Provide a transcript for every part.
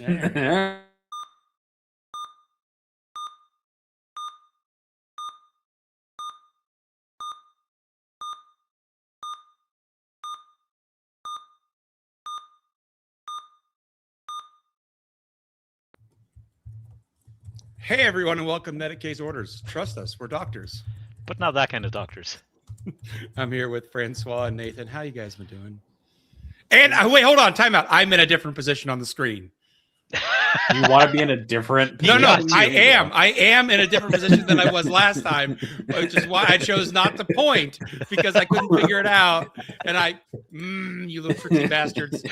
Hey everyone, and welcome to Medicae's Orders. Trust us, we're doctors. But not that kind of doctors. I'm here with Francois and Nathan. How you guys been doing? And wait, hold on, time out. I'm in a different position on the screen. You want to be in a different No, I am. I am in a different position than I was last time, which is why I chose not to point, because I couldn't figure it out. And you little tricky bastards.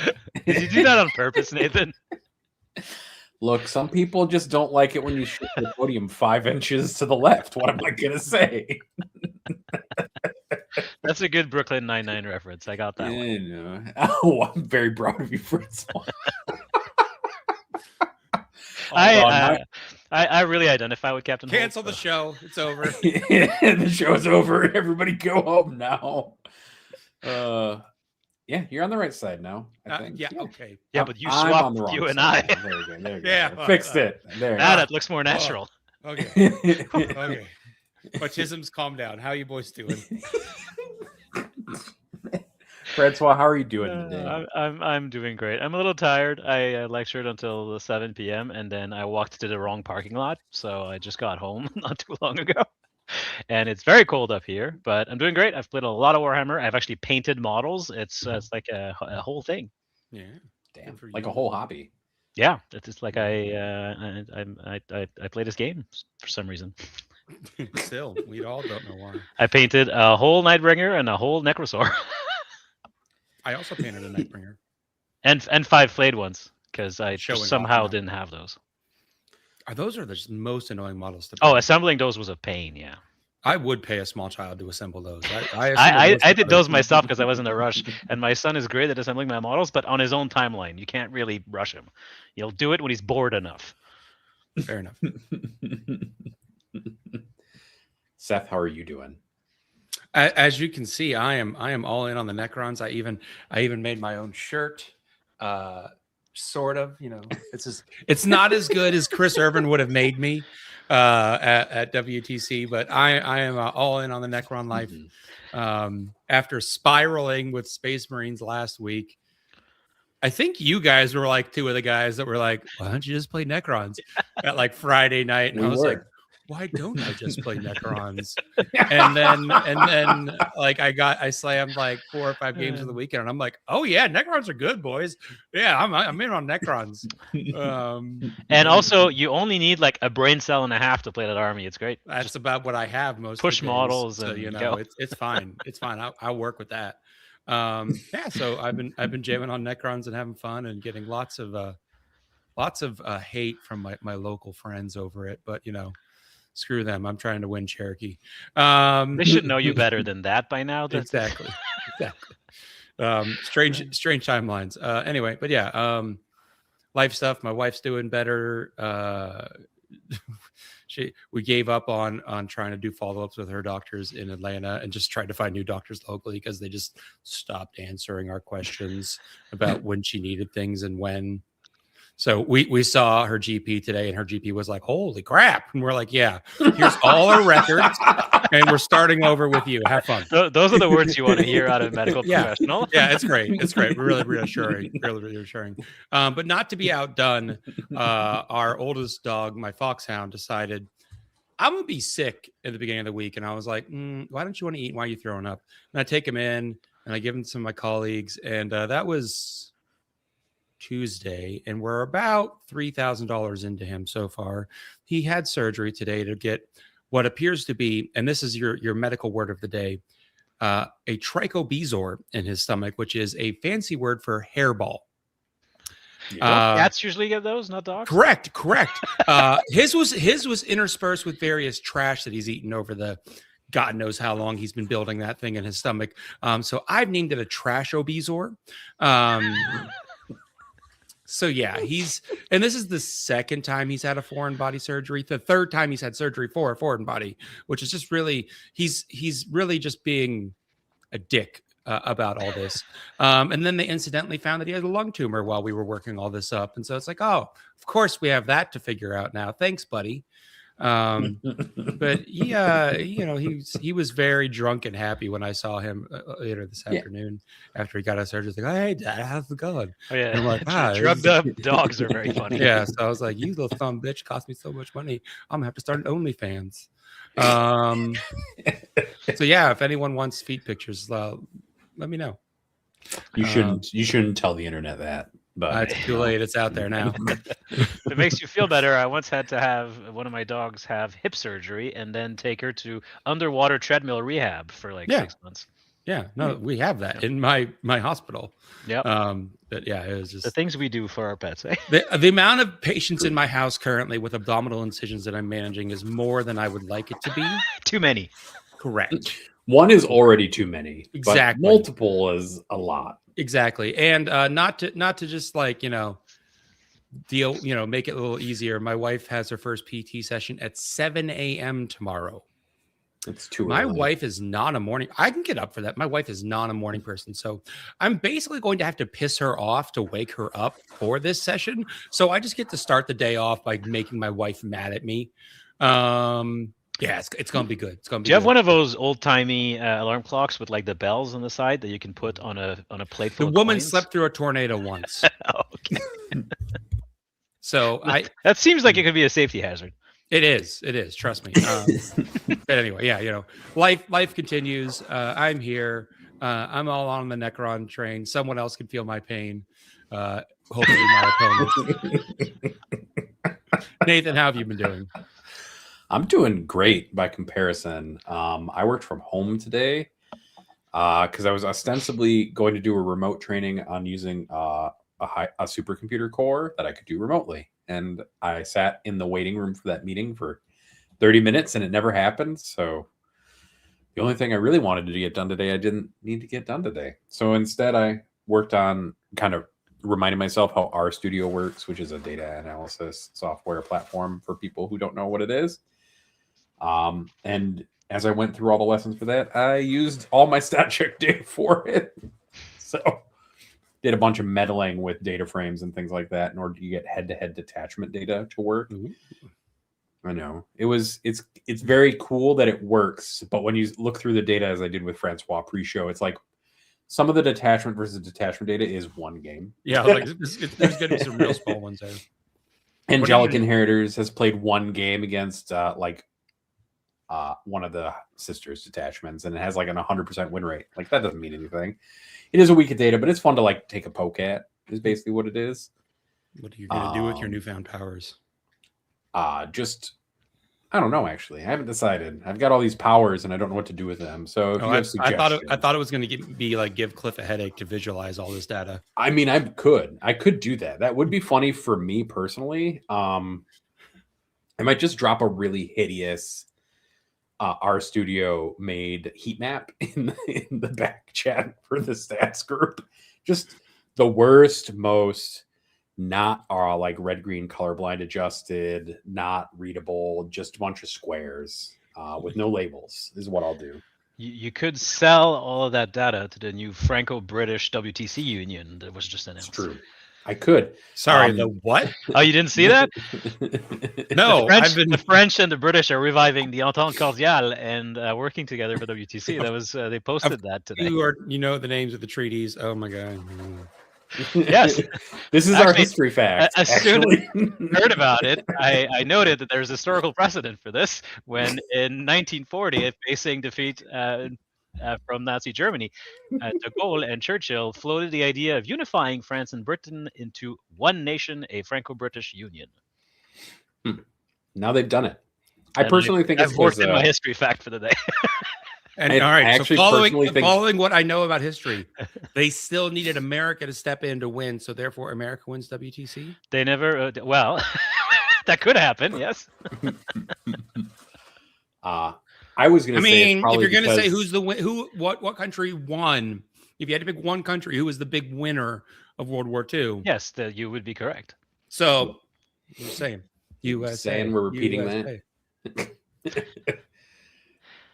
Did you do that on purpose, Nathan? Look, some people just don't like it when you shift the podium 5 inches to the left. What am I going to say? That's a good Brooklyn Nine-Nine reference. I got that one. Oh, I'm very proud of you, Francois. I really identify with Captain Holt. Cancel the show. It's over. The show's over. Everybody go home now. Yeah, you're on the right side now. I think. Yeah, okay. Yeah, but you swapped you and I. There you go. There you go. Yeah, Fixed it. There. Now that looks more natural. Okay. Okay. Autism's calm down. How you boys doing? Francois, how are you doing today? I'm doing great. I'm a little tired. I lectured until 7 p.m. and then I walked to the wrong parking lot, so I just got home not too long ago. And it's very cold up here, but I'm doing great. I've played a lot of Warhammer. I've actually painted models. It's like a whole thing. Yeah, damn, like a whole hobby. Yeah, it's just like I play this game for some reason. Still, we all don't know why. I painted a whole Nightbringer and a whole Necrosaur. I also painted a Nightbringer and 5 flayed ones because I somehow off, didn't have those. Those are the most annoying models to paint. Oh, assembling those was a pain. Yeah, I would pay a small child to assemble those. I did those myself because I was in a rush, and my son is great at assembling my models, but on his own timeline. You can't really rush him. You'll do it when he's bored enough. Fair enough. Seth, how are you doing? As you can see, I am all in on the Necrons. I even made my own shirt. Sort of, it's not as good as Chris Irvin would have made me at WTC, but I am all in on the Necron life. After spiraling with Space Marines last week, I think you guys were like 2 of the guys that were like, why don't you just play Necrons at like Friday night? And I was like, why don't I just play Necrons? and then like I slammed like 4 or 5 games of the weekend, and I'm like, oh yeah, Necrons are good, boys. Yeah, I'm in on Necrons. And also, you only need like a brain cell and a half to play that army. It's great. That's just about what I have most. Push of the days, models, so, and go. It's fine. It's fine. I'll work with that. Yeah. So I've been jamming on Necrons and having fun and getting lots of hate from my local friends over it, but screw them. I'm trying to win Cherokee. They should know you better than that by now. Exactly. Strange timelines. Anyway, but yeah, life stuff. My wife's doing better. We gave up on trying to do follow-ups with her doctors in Atlanta and just tried to find new doctors locally because they just stopped answering our questions about when she needed things and when. So we saw her GP today, and her GP was like, holy crap. And we're like, yeah, here's all our records, and we're starting over with you. Have fun. Those are the words you want to hear out of a medical professional. Yeah, it's great. It's great. We're really reassuring. But not to be outdone, our oldest dog, my foxhound, decided, I'm going to be sick at the beginning of the week. And I was like, why don't you want to eat? Why are you throwing up? And I take him in, and I give him to some of my colleagues, and that was Tuesday, and we're about $3,000 into him so far. He had surgery today to get what appears to be, and this is your medical word of the day, a trichobezor in his stomach, which is a fancy word for hairball. Cats usually get those, not dogs. Correct. His was interspersed with various trash that he's eaten over the God knows how long he's been building that thing in his stomach. So I've named it a trashobezor. So yeah, and this is the second time he's had a foreign body surgery. The third time he's had surgery for a foreign body, which is just really, he's really just being a dick about all this. And then they incidentally found that he had a lung tumor while we were working all this up. And so it's like, oh, of course we have that to figure out now. Thanks, buddy. But he was very drunk and happy when I saw him later this afternoon after he got out of surgery. Like, hey, Dad, how's it going? Oh yeah, and I'm like, drugged up dogs are very funny. Yeah, so I was like, you little son of a bitch, cost me so much money. I'm gonna have to start an OnlyFans. So yeah, if anyone wants feet pictures, let me know. You shouldn't tell the internet that. But it's too late. It's out there now. If it makes you feel better, I once had to have one of my dogs have hip surgery and then take her to underwater treadmill rehab for like 6 months. Yeah, no, we have that in my hospital. Yep. But yeah, it was just the things we do for our pets. Eh? The amount of patients in my house currently with abdominal incisions that I'm managing is more than I would like it to be. Too many. Correct. One is already too many. Exactly. But multiple is a lot. Exactly. And not to just like, make it a little easier. My wife has her first PT session at 7 a.m. tomorrow. It's too early. My wife is not a morning. I can get up for that. My wife is not a morning person. So I'm basically going to have to piss her off to wake her up for this session. So I just get to start the day off by making my wife mad at me. Yeah, it's gonna be good. It's gonna be. Do you have one of those old timey alarm clocks with like the bells on the side that you can put on a plate? The woman slept through a tornado once. Okay. So that seems like it could be a safety hazard. It is. Trust me. But anyway, yeah, life continues. I'm here. I'm all on the Necron train. Someone else can feel my pain. Hopefully, my opponent. Nathan, how have you been doing? I'm doing great by comparison. I worked from home today because I was ostensibly going to do a remote training on using a supercomputer core that I could do remotely. And I sat in the waiting room for that meeting for 30 minutes and it never happened. So the only thing I really wanted to get done today, I didn't need to get done today. So instead I worked on kind of reminding myself how RStudio works, which is a data analysis software platform for people who don't know what it is. And as I went through all the lessons for that, I used all my statcheck data for it. So did a bunch of meddling with data frames and things like that in order to get head-to-head detachment data to work. I know it's very cool that it works, but when you look through the data, as I did with Francois pre-show, it's like some of the detachment versus detachment data is one game. Yeah, like there's going to be some real small ones there. Angelic Inheritors has played one game against one of the sisters detachments, and it has like an 100% win rate. Like that doesn't mean anything. It is a week of data, but it's fun to like take a poke at. Is basically what it is. What are you going to do with your newfound powers? Just I don't know. Actually, I haven't decided. I've got all these powers, and I don't know what to do with them. So if you have suggestions, I thought it was going to be like give Cliff a headache to visualize all this data. I mean, I could do that. That would be funny for me personally. I might just drop a really hideous RStudio made heat map in the back chat for the stats group. Just the worst, most not like red, green, colorblind adjusted, not readable, just a bunch of squares with no labels is what I'll do. You could sell all of that data to the new Franco-British WTC union that was just announced. It's true. I could. Sorry, the what? Oh, you didn't see that? No, the French and the British are reviving the Entente Cordiale and working together for WTC. That was they posted that today. You know the names of the treaties. Oh my god. Yes, this is our history fact. As soon as I heard about it, I noted that there's historical precedent for this. When in 1940, facing defeat from Nazi Germany, de Gaulle and Churchill floated the idea of unifying France and Britain into one nation, a Franco-British Union. Now they've done it. I personally think I've worked in my history fact for the day. And all right, so following what I know about history, they still needed America to step in to win, so therefore America wins WTC. They never. Well, that could happen. Yes. I was going to say. I mean, if you're going to say what country won, if you had to pick one country, who was the big winner of World War II? Yes, you would be correct. So, you're saying USA. Saying we're repeating USA. that.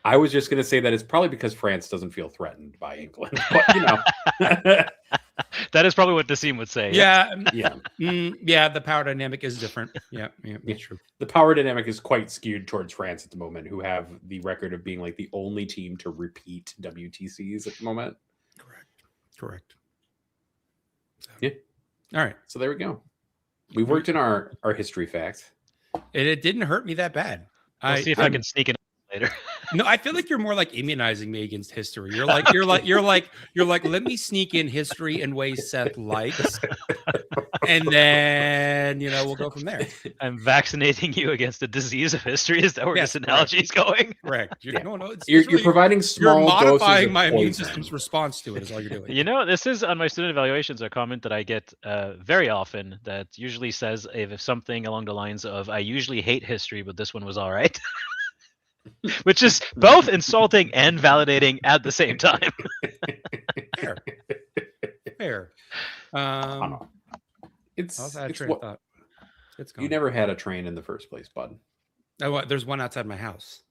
I was just going to say that it's probably because France doesn't feel threatened by England, but you know. That is probably what the scene would say. Yeah, Yeah. Yeah. The power dynamic is different. Yeah, that's true. The power dynamic is quite skewed towards France at the moment, who have the record of being like the only team to repeat WTCs at the moment. Correct. So, yeah. All right. So there we go. We worked in our history facts. It didn't hurt me that bad. I'll see if I can sneak it later. No, I feel like you're more like immunizing me against history. You're like, let me sneak in history in ways Seth likes. And then, we'll go from there. I'm vaccinating you against the disease of history. Is that where this analogy is going? Correct. You're providing small you're modifying doses my of immune poison. system's response to it is all you're doing. This is on my student evaluations, a comment that I get very often that usually says if something along the lines of, I usually hate history, but this one was all right. Which is both insulting and validating at the same time. Fair. It's thought. It's gone. You never had a train in the first place, bud. Oh, there's one outside my house.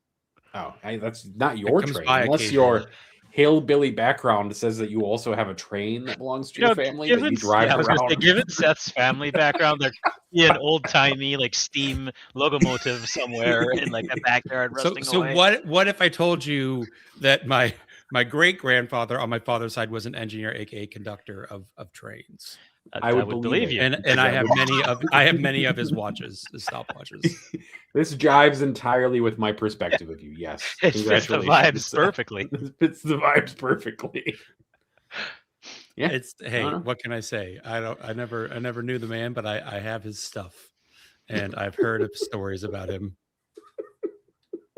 Oh, that's not your train. Unless occasionally. your hillbilly background says that you also have a train that belongs to your family that you drive around. Given Seth's family background, there could be an old-timey steam locomotive somewhere in a backyard rusting away. So what if I told you that my great-grandfather on my father's side was an engineer, aka conductor of trains? I would believe you. And I have many of his watches, his stopwatches. This jives entirely with my perspective of you. Yes, it fits the vibes perfectly. It fits the vibes perfectly. Yeah. What can I say? I never knew the man, but I have his stuff, and I've heard of stories about him.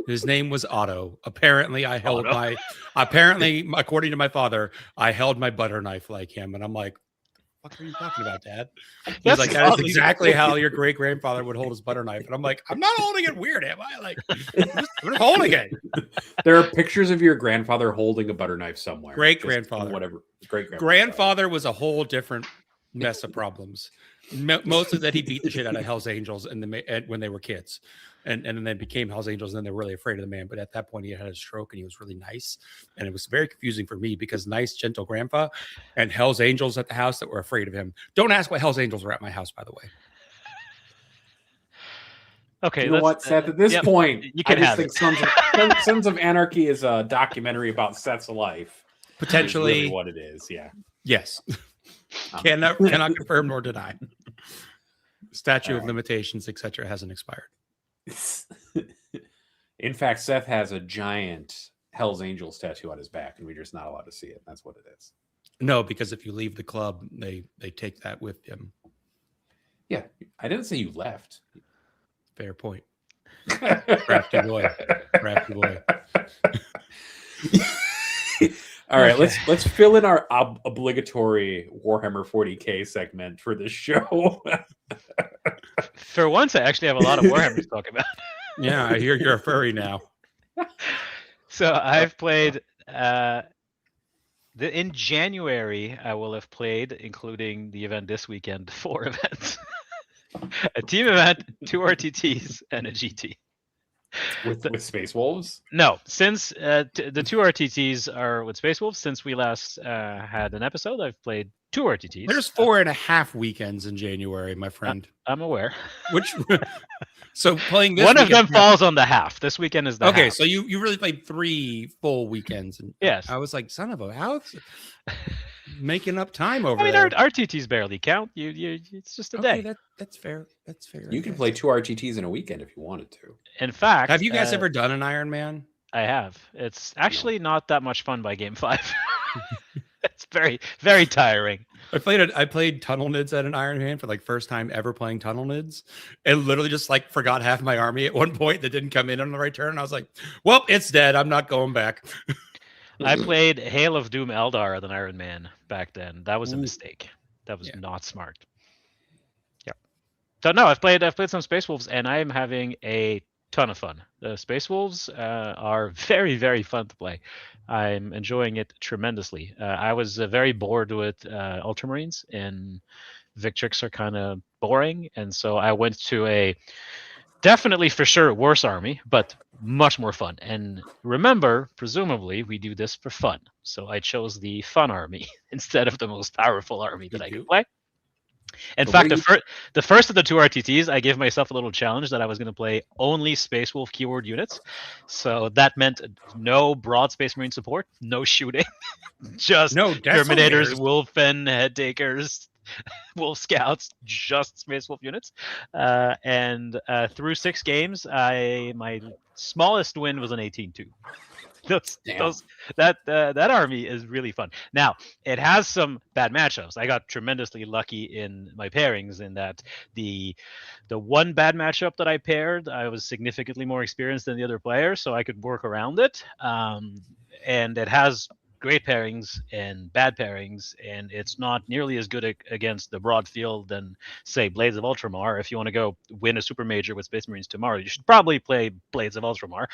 His name was Otto. Apparently, according to my father, I held my butter knife like him, and I'm like, what are you talking about, Dad? He's like, that is exactly how your great grandfather would hold his butter knife. And I'm like, I'm not holding it weird, am I? I'm holding it. There are pictures of your grandfather holding a butter knife somewhere. Great grandfather. Whatever. Great grandfather was a whole different mess of problems. Most of that he beat the shit out of Hell's Angels when they were kids. And then they became Hell's Angels, and then they were really afraid of the man. But at that point, he had a stroke, and he was really nice. And it was very confusing for me because nice, gentle grandpa and Hell's Angels at the house that were afraid of him. Don't ask why Hell's Angels were at my house, by the way. Okay, you know what, Seth? At this point, you can I just think Sons of Anarchy is a documentary about Seth's life. Potentially, really what it is. Yeah. Yes. Cannot confirm nor deny. Statute of limitations, etc., hasn't expired. In fact, Seth has a giant Hell's Angels tattoo on his back, and we're just not allowed to see it. That's what it is. No, because if you leave the club, they take that with them. Yeah, I didn't say you left. Fair point. Crafty boy. All right, let's fill in our obligatory Warhammer 40K segment for this show. For once, I actually have a lot of Warhammer to talk about. Yeah, I hear you're a furry now. So I've played in January. I will have played, including the event this weekend, 4 events: a team event, 2 RTTs, and a GT. With Space Wolves? No, since the 2 RTTs are with Space Wolves. Since we last had an episode, I've played 2 RTTs. There's 4.5 weekends in January, my friend. I'm aware. So playing this one of them falls on the half. This weekend is the half. So you really played 3 full weekends. And yes. I was like, son of a house. Making up time over there. I mean, RTTs barely count. It's just a day. That's fair. That's fair. You can play 2 RTTs in a weekend if you wanted to. In fact, have you guys ever done an Iron Man? I have. It's actually not that much fun by game 5. It's very, very tiring. I played Tunnel Nids at an Iron Man for first time ever playing Tunnel Nids, and literally just forgot half my army at one point that didn't come in on the right turn. And I was like, well, it's dead. I'm not going back. I played Hail of Doom Eldar at an Iron Man back then. That was a mistake. That was not smart. Yeah. So no, I've played some Space Wolves, and I am having a ton of fun. The Space Wolves are very, very fun to play. I'm enjoying it tremendously. I was very bored with Ultramarines, and Victrix are kind of boring, and so I went to a Definitely for sure worse army, but much more fun. And remember, presumably, we do this for fun. So I chose the fun army instead of the most powerful army that I could play. In So fact, what the first of the 2 RTTs, I gave myself a little challenge that I was going to play only Space Wolf keyword units. So that meant no broad Space Marine support, no shooting, just No Terminators, Desolators. Wolfen, Head Takers, Wolf Scouts, just Space Wolf units. And through 6 games, my smallest win was an 18-2. That army is really fun. Now, it has some bad matchups. I got tremendously lucky in my pairings in that the one bad matchup that I paired, I was significantly more experienced than the other player, so I could work around it. And it has great pairings and bad pairings, and it's not nearly as good against the broad field than, say, Blades of Ultramar. If you want to go win a super major with Space Marines tomorrow, you should probably play Blades of Ultramar,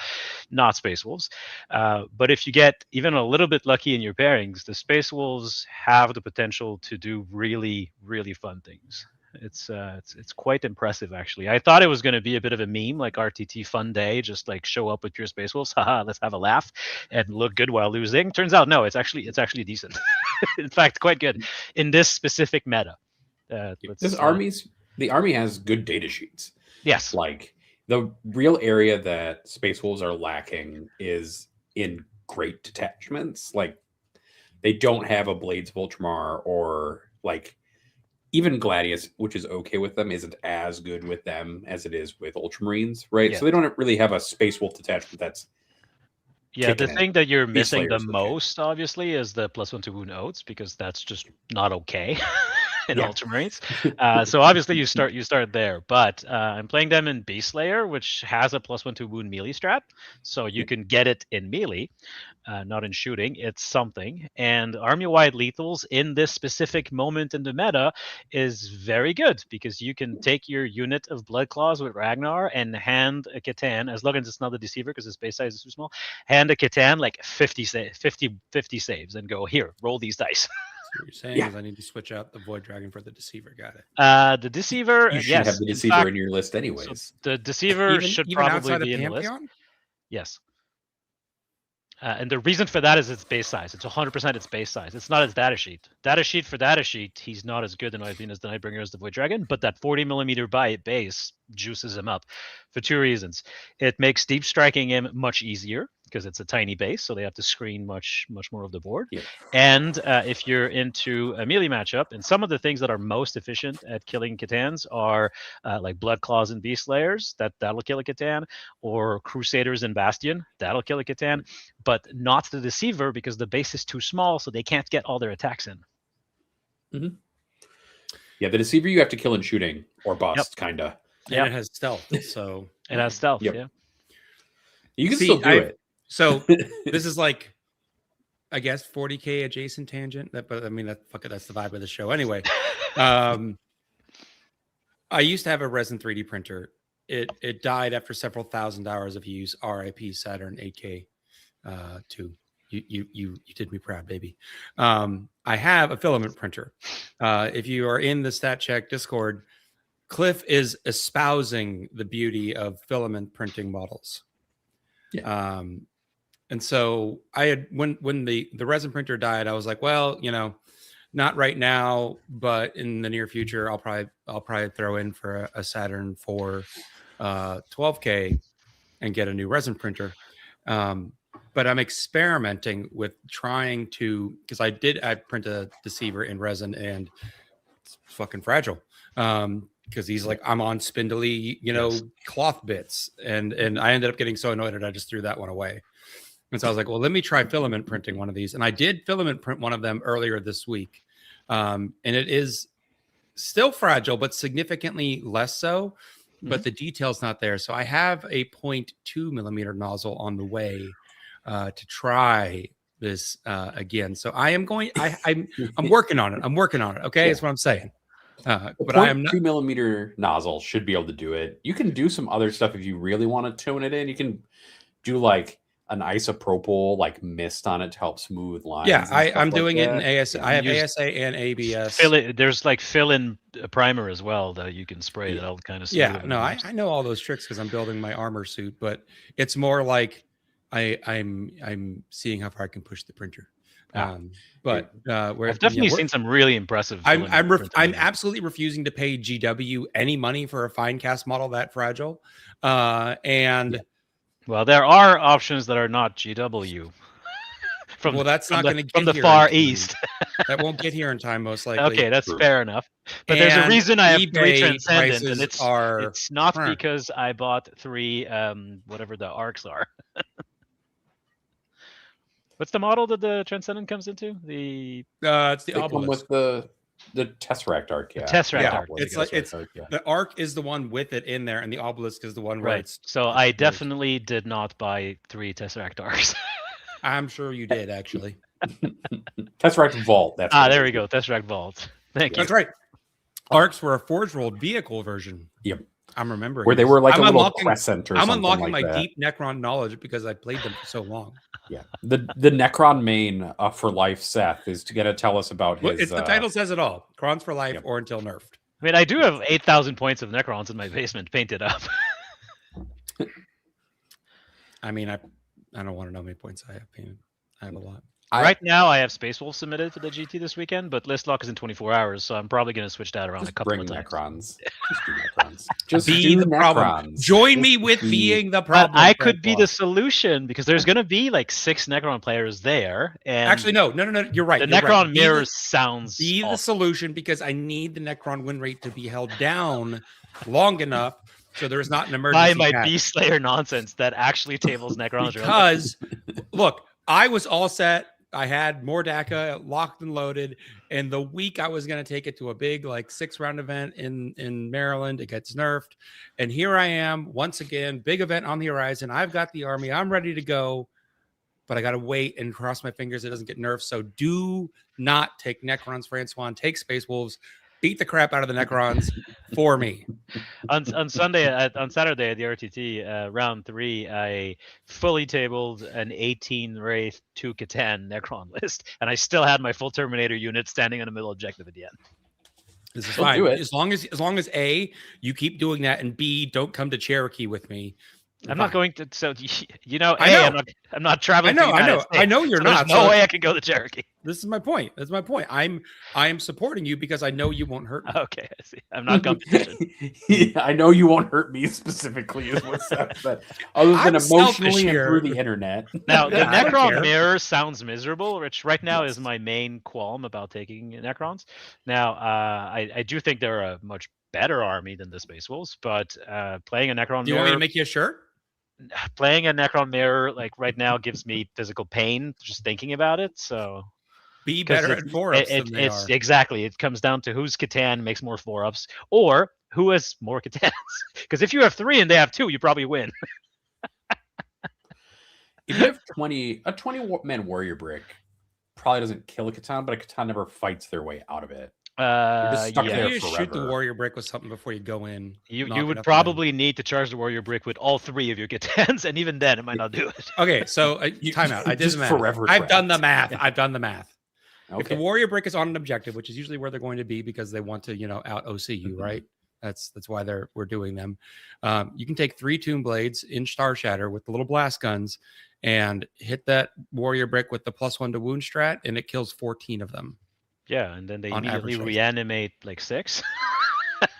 not Space Wolves. But if you get even a little bit lucky in your pairings, the Space Wolves have the potential to do really, really fun things. It's quite impressive, actually. I thought it was going to be a bit of a meme, like RTT fun day, just like show up with your Space Wolves, haha, let's have a laugh, and look good while losing. Turns out, no, it's actually decent. In fact, quite good in this specific meta. The army has good data sheets. Yes. Like the real area that Space Wolves are lacking is in great detachments. Like they don't have a Blades of Ultramar, or like even Gladius, which is okay with them, isn't as good with them as it is with Ultramarines, right? Yeah. So they don't really have a Space Wolf detachment that's the thing that you're missing the Slayer's okay. most, obviously, is the +1 to wound oaths, because that's just not okay in Ultramarines. So obviously you start there, but I'm playing them in Beast Slayer, which has a +1 to wound melee strat, so you can get it in melee, not in shooting. It's something. And army-wide lethals in this specific moment in the meta is very good, because you can take your unit of Blood Claws with Ragnar and hand a Ctan, as long as it's not the Deceiver because his base size is too small, hand a Ctan like 50 saves and go, here, roll these dice. What you're saying is I need to switch out the Void Dragon for the Deceiver. Got it. The Deceiver, you should yes, have the Deceiver in your list anyways. So the Deceiver should probably be in the list. Pantheon? Yes. And the reason for that is its base size. It's 100% its base size. It's not its data sheet. Data sheet, he's not as good in my opinion as the Nightbringer as the Void Dragon, but that 40mm base juices him up for 2 reasons. It makes deep striking him much easier, because it's a tiny base, so they have to screen much more of the board. Yeah. And if you're into a melee matchup, and some of the things that are most efficient at killing Catans are like Blood Claws and Beast Slayers, that'll kill a Catan, or Crusaders and Bastion, that'll kill a Catan, but not the Deceiver, because the base is too small, so they can't get all their attacks in. Mm-hmm. Yeah, the Deceiver you have to kill in shooting or bust, kind of. And it has stealth, so it has stealth. Yep. Yeah, you can still do it. So this is like, I guess, 40K adjacent tangent. But I mean, that's the vibe of the show anyway. I used to have a resin 3D printer. It died after several thousand hours of use. RIP Saturn 8K 2. You did me proud, baby. I have a filament printer. If you are in the StatCheck Discord, Cliff is espousing the beauty of filament printing models. Yeah. And so I had, when the resin printer died, I was like, well, not right now, but in the near future, I'll probably throw in for a Saturn 4 12K and get a new resin printer. But I'm experimenting with trying to, because I print a Deceiver in resin, and it's fucking fragile. Because he's like, I'm on spindly, cloth bits. And I ended up getting so annoyed that I just threw that one away. And so I was like, well, let me try filament printing one of these. And I did filament print one of them earlier this week. And it is still fragile, but significantly less so. But the detail's not there. So I have a 0.2mm nozzle on the way to try this again. So I am going, I'm working on it. I'm working on it. Okay. That's what I'm saying. But I am not 2mm nozzle should be able to do it. You can do some other stuff if you really want to tone it in. You can do like an isopropyl like mist on it to help smooth lines. Yeah, and stuff I'm like doing it in that. ASA. Yeah. I have Use ASA and ABS. There's like fill-in primer as well that you can spray Yeah. that'll kind of Yeah, no, I know all those tricks because I'm building my armor suit, but it's more like I'm seeing how far I can push the printer. But where I've definitely seen some really impressive. I'm fill-in I'm printing. absolutely refusing to pay GW any money for a fine cast model that fragile. And Well, there are options that are not GW. well, that's not going to get from the here far in time. east. That won't get here in time, most likely. Okay, that's True. fair enough. But there's a And reason I have 3 eBay Transcendent, and prices are it's not huh. because I bought 3 whatever the arcs are. What's the model that the Transcendent comes into? It's the They come obelisk. with the Tesseract arc. Yeah, Tesseract Yeah, arc. it's Tesseract like it's arc, yeah. the arc is the one with it in there, and the obelisk is the one where Right. it's. So I weird. definitely did not buy 3 Tesseract arcs. I'm sure you did actually. Tesseract Vault. That's what there it we is. go. Tesseract Vault. Thank you. That's right. Arcs were a forge rolled vehicle version. Yep. I'm remembering Where they this. were like I'm a little unlocking- crescent or I'm something unlocking like my that. deep Necron knowledge because I played them for so long. Yeah, the Necron main for life, Seth, is to get to tell us about Well, his. it's the title says it all. Crons for life Yep. or until nerfed. I mean, I do have 8,000 points of Necrons in my basement painted up. I mean, I don't want to know how many points I have painted. I have a lot. Right now, I have Space Wolf submitted for the GT this weekend, but list lock is in 24 hours, so I'm probably going to switch that around Just a couple bring of times. Necrons. Just do Necrons. Just Be do the problem. Necrons. Join me Just with be- being the But problem. I could be Francois. the solution because there's going to be like 6 Necron players there, and Actually, no. You're right. the you're Necron right. mirrors sounds. Be the awful. solution because I need the Necron win rate to be held down long enough so there's not an By emergency. my patch. Beast Slayer nonsense that actually tables Necrons. Because look, I was all set. I had more DACA locked and loaded, and the week I was going to take it to a big like 6-round event in Maryland, it gets nerfed, and here I am once again, big event on the horizon. I've got the army, I'm ready to go, but I got to wait and cross my fingers it doesn't get nerfed. So do not take Necrons, Francois. Take Space Wolves. Beat the crap out of the Necrons for me. on Saturday at the RTT round 3, I fully tabled an 18 Wraith 2 Ctan Necron list, and I still had my full Terminator unit standing on the middle objective at the end. This is Don't fine. do it. As long as A, you keep doing that, and B, don't come to Cherokee with me. I'm not going to. So you know, I know. I'm not traveling. I know. To the United States, I know you're so not. There's no so way I can go to Cherokee. This is my point. That's my point. I am supporting you because I know you won't hurt me. Okay, I see. I'm not competition. I know you won't hurt me specifically, is what Seth said. Other than I'm emotionally selfish and here. through the internet. Now, the Yeah, I don't care. Necron mirror sounds miserable, which right now Yes. is my main qualm about taking Necrons. Now, I do think they're a much better army than the Space Wolves, but playing a Necron Do you want me mirror, to make you a shirt? playing a Necron mirror like right now gives me physical pain just thinking about it. So Be 'cause better at 4-ups than they it's are. exactly, it comes down to whose Catan makes more 4-ups or who has more Catans. Because if you have 3 and they have 2, you probably win. If you have a 20-man warrior brick, probably doesn't kill a Catan, but a Catan never fights their way out of it. just stuck Yeah. there You just shoot the forever. warrior brick with something before you go in. You knock it would up and probably need to charge the warrior brick with all 3 of your Catans, and even then it might not do it. down. Okay, so time out. I did Just the math. forever I've done the trapped. math. I've done the math. If the Okay. warrior brick is on an objective, which is usually where they're going to be because they want to, out OC you, Mhm. right? That's why we're doing them. You can take 3 tomb blades in Star Shatter with the little blast guns and hit that warrior brick with the +1 to wound strat, and it kills 14 of them. Yeah, and then they On immediately average, reanimate like 6.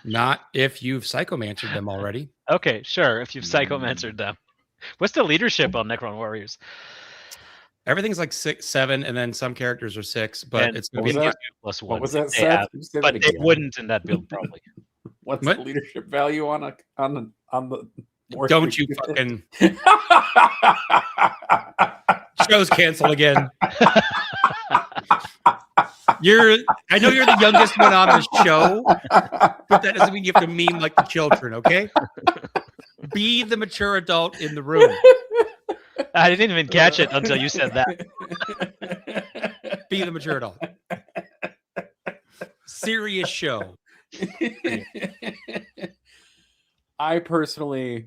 Not if you've psychomancered them already. Okay, sure, if you've psychomancered them. What's the leadership on Necron Warriors? Everything's like 6, 7, and then some characters are 6, but And it's what going to was be that? +1. What was that, if they Seth? have, You said but that they again. wouldn't in that build probably. What's What? the leadership value on the warrior Don't you unit? fucking show's canceled again. I know you're the youngest one on the show, but that doesn't mean you have to meme like the children, okay? Be the mature adult in the room. I didn't even catch it until you said that. Be the mature adult. Serious show. I personally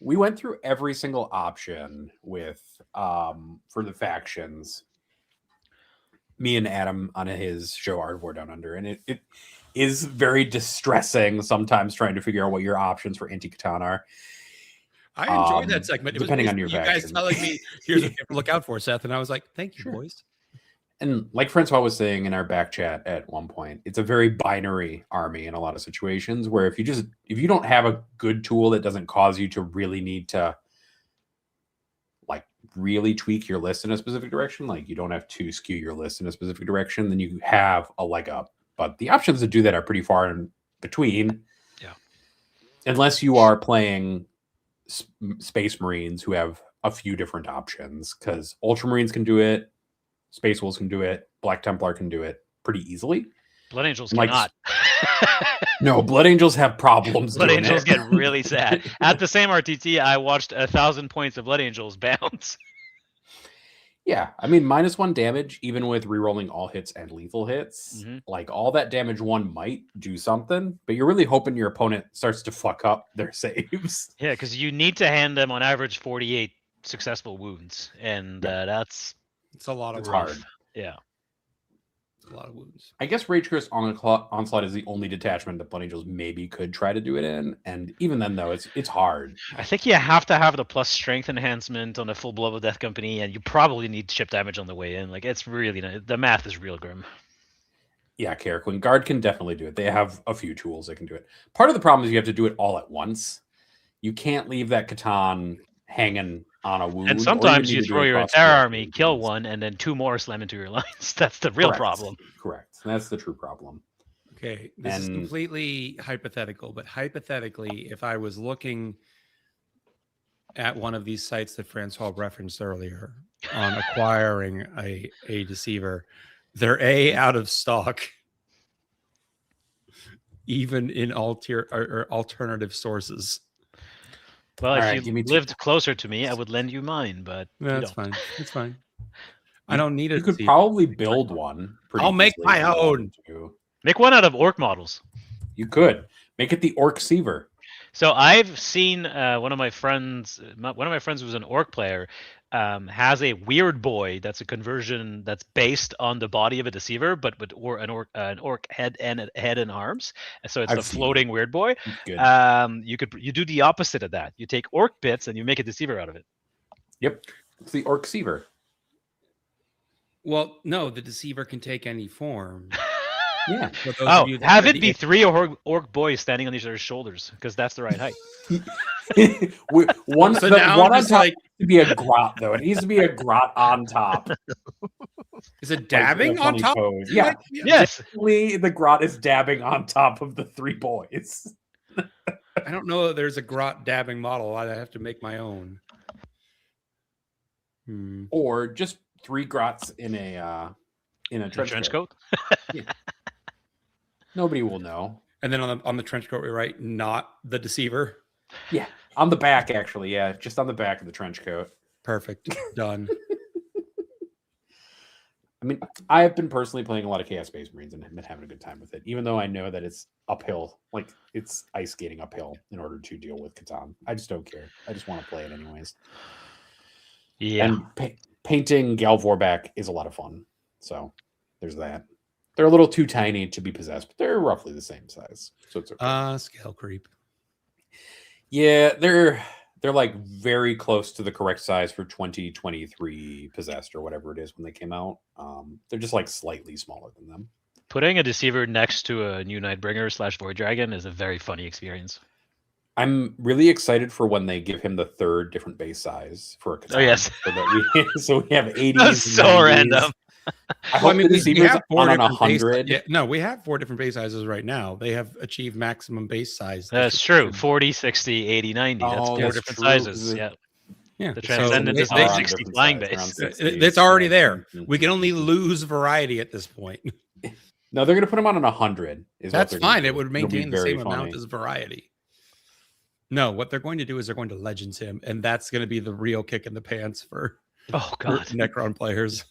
we went through every single option with for the factions. Me and Adam on his show Art of War Down Under, and it is very distressing sometimes trying to figure out what your options for anti-Catan are. I enjoyed that segment. It was depending on your you guys faction. telling me, here's what you have to look out for, Seth. And I was like, thank you, Sure. boys. And like Francois was saying in our back chat at one point, it's a very binary army in a lot of situations where if you don't have a good tool that doesn't cause you to really need to like really tweak your list in a specific direction, like you don't have to skew your list in a specific direction, then you have a leg up. But the options to do that are pretty far in between. Yeah. Unless you are playing Space Marines who have a few different options, because Ultramarines can do it, Space Wolves can do it, Black Templar can do it pretty easily. Blood Angels Like- cannot. No, Blood Angels have problems. Blood doing Angels it. get really sad. At the same RTT, I watched 1,000 points of Blood Angels bounce. Yeah, I mean, -1 damage, even with rerolling all hits and lethal hits. Mhm. Like all that damage one might do something, but you're really hoping your opponent starts to fuck up their saves. Yeah, because you need to hand them on average 48 successful wounds, and that's It's a lot of It's rough. hard. yeah. It's a lot of wounds. I guess Rage Curse Onslaught is the only detachment that Blood Angels maybe could try to do it in, and even then, though, it's hard. I think you have to have the plus strength enhancement on a full Blood of Death Company, and you probably need chip damage on the way in. Like it's really the math is real grim. Yeah, Carriquin Guard can definitely do it. They have a few tools that can do it. Part of the problem is you have to do it all at once. You can't leave that Catan hanging on a wound. And or sometimes need you to do throw it your across entire the army, kill wounds. one, and then 2 more slam into your lines. That's the real Correct. problem. Correct. That's the true problem. Okay, this is And- completely hypothetical, but hypothetically, if I was looking at one of these sites that Francois referenced earlier on acquiring a deceiver, they're out of stock, even in alternative sources. Well, All if right, you give me two. lived closer to me, I would lend you mine, but you That's don't. fine. It's fine. I don't need it. You could probably build one. pretty I'll make easily my if you own. wanted to. Make one out of orc models. You could make it the Orc Seaver. So I've seen one of my friends who's an orc player, has a weird boy that's a conversion that's based on the body of a deceiver, but with an orc head and arms. So it's I've the seen floating weird boy. It's good. You do the opposite of that. You take orc bits and you make a deceiver out of it. Yep, it's the Orc Seaver. Well, no, the deceiver can take any form. Yeah. For those Oh, of you that have are it the- be 3 orc boys standing on each other's shoulders, because that's the right height. one So the now one I'm on just top like, needs to be a grot though. It needs to be a grot on top. is it Like, dabbing a on funny top? pose. Yeah. Yes. The grot is dabbing on top of the 3 boys. I don't know that there's a grot dabbing model. I have to make my own. Or just 3 grots in a Trench coat. Nobody will know. And then on the trench coat, we write not the deceiver. Yeah, on the back actually. Yeah, just on the back of the trench coat. Perfect. Done. I mean, I've been personally playing a lot of Chaos Space Marines and have been having a good time with it, even though I know that it's uphill. Like it's ice skating uphill in order to deal with Catan. I just don't care. I just want to play it anyways. Yeah. And painting Galvorback is a lot of fun. So there's that. They're a little too tiny to be possessed, but they're roughly the same size. So it's okay. Scale creep. Yeah, they're like very close to the correct size for 2023 possessed or whatever it is when they came out. They're just like slightly smaller than them. Putting a deceiver next to a new Nightbringer / Void Dragon is a very funny experience. I'm really excited for when they give him the 3rd different base size for a Catan. Oh, yes. So that we have 80s. That's and so 90s. random. I hope the Deceiver's on different 100. base. Yeah, no, we have 4 different base sizes right now. They have achieved maximum base size. That's true. 40, 60, 80, 90. That's Oh, 4 that's different true, sizes. 'cause Yeah. Yeah, The so Transcendent is they- on are 60 different flying size, base. around 60. it's already there. Mhm. We can only lose variety at this point. No, they're going to put him on 100. That's fine. It would It'll be maintain the very same amount funny. as variety. No, what they're going to do is they're going to legends him, and that's going to be the real kick in the pants for Oh for God. Necron players.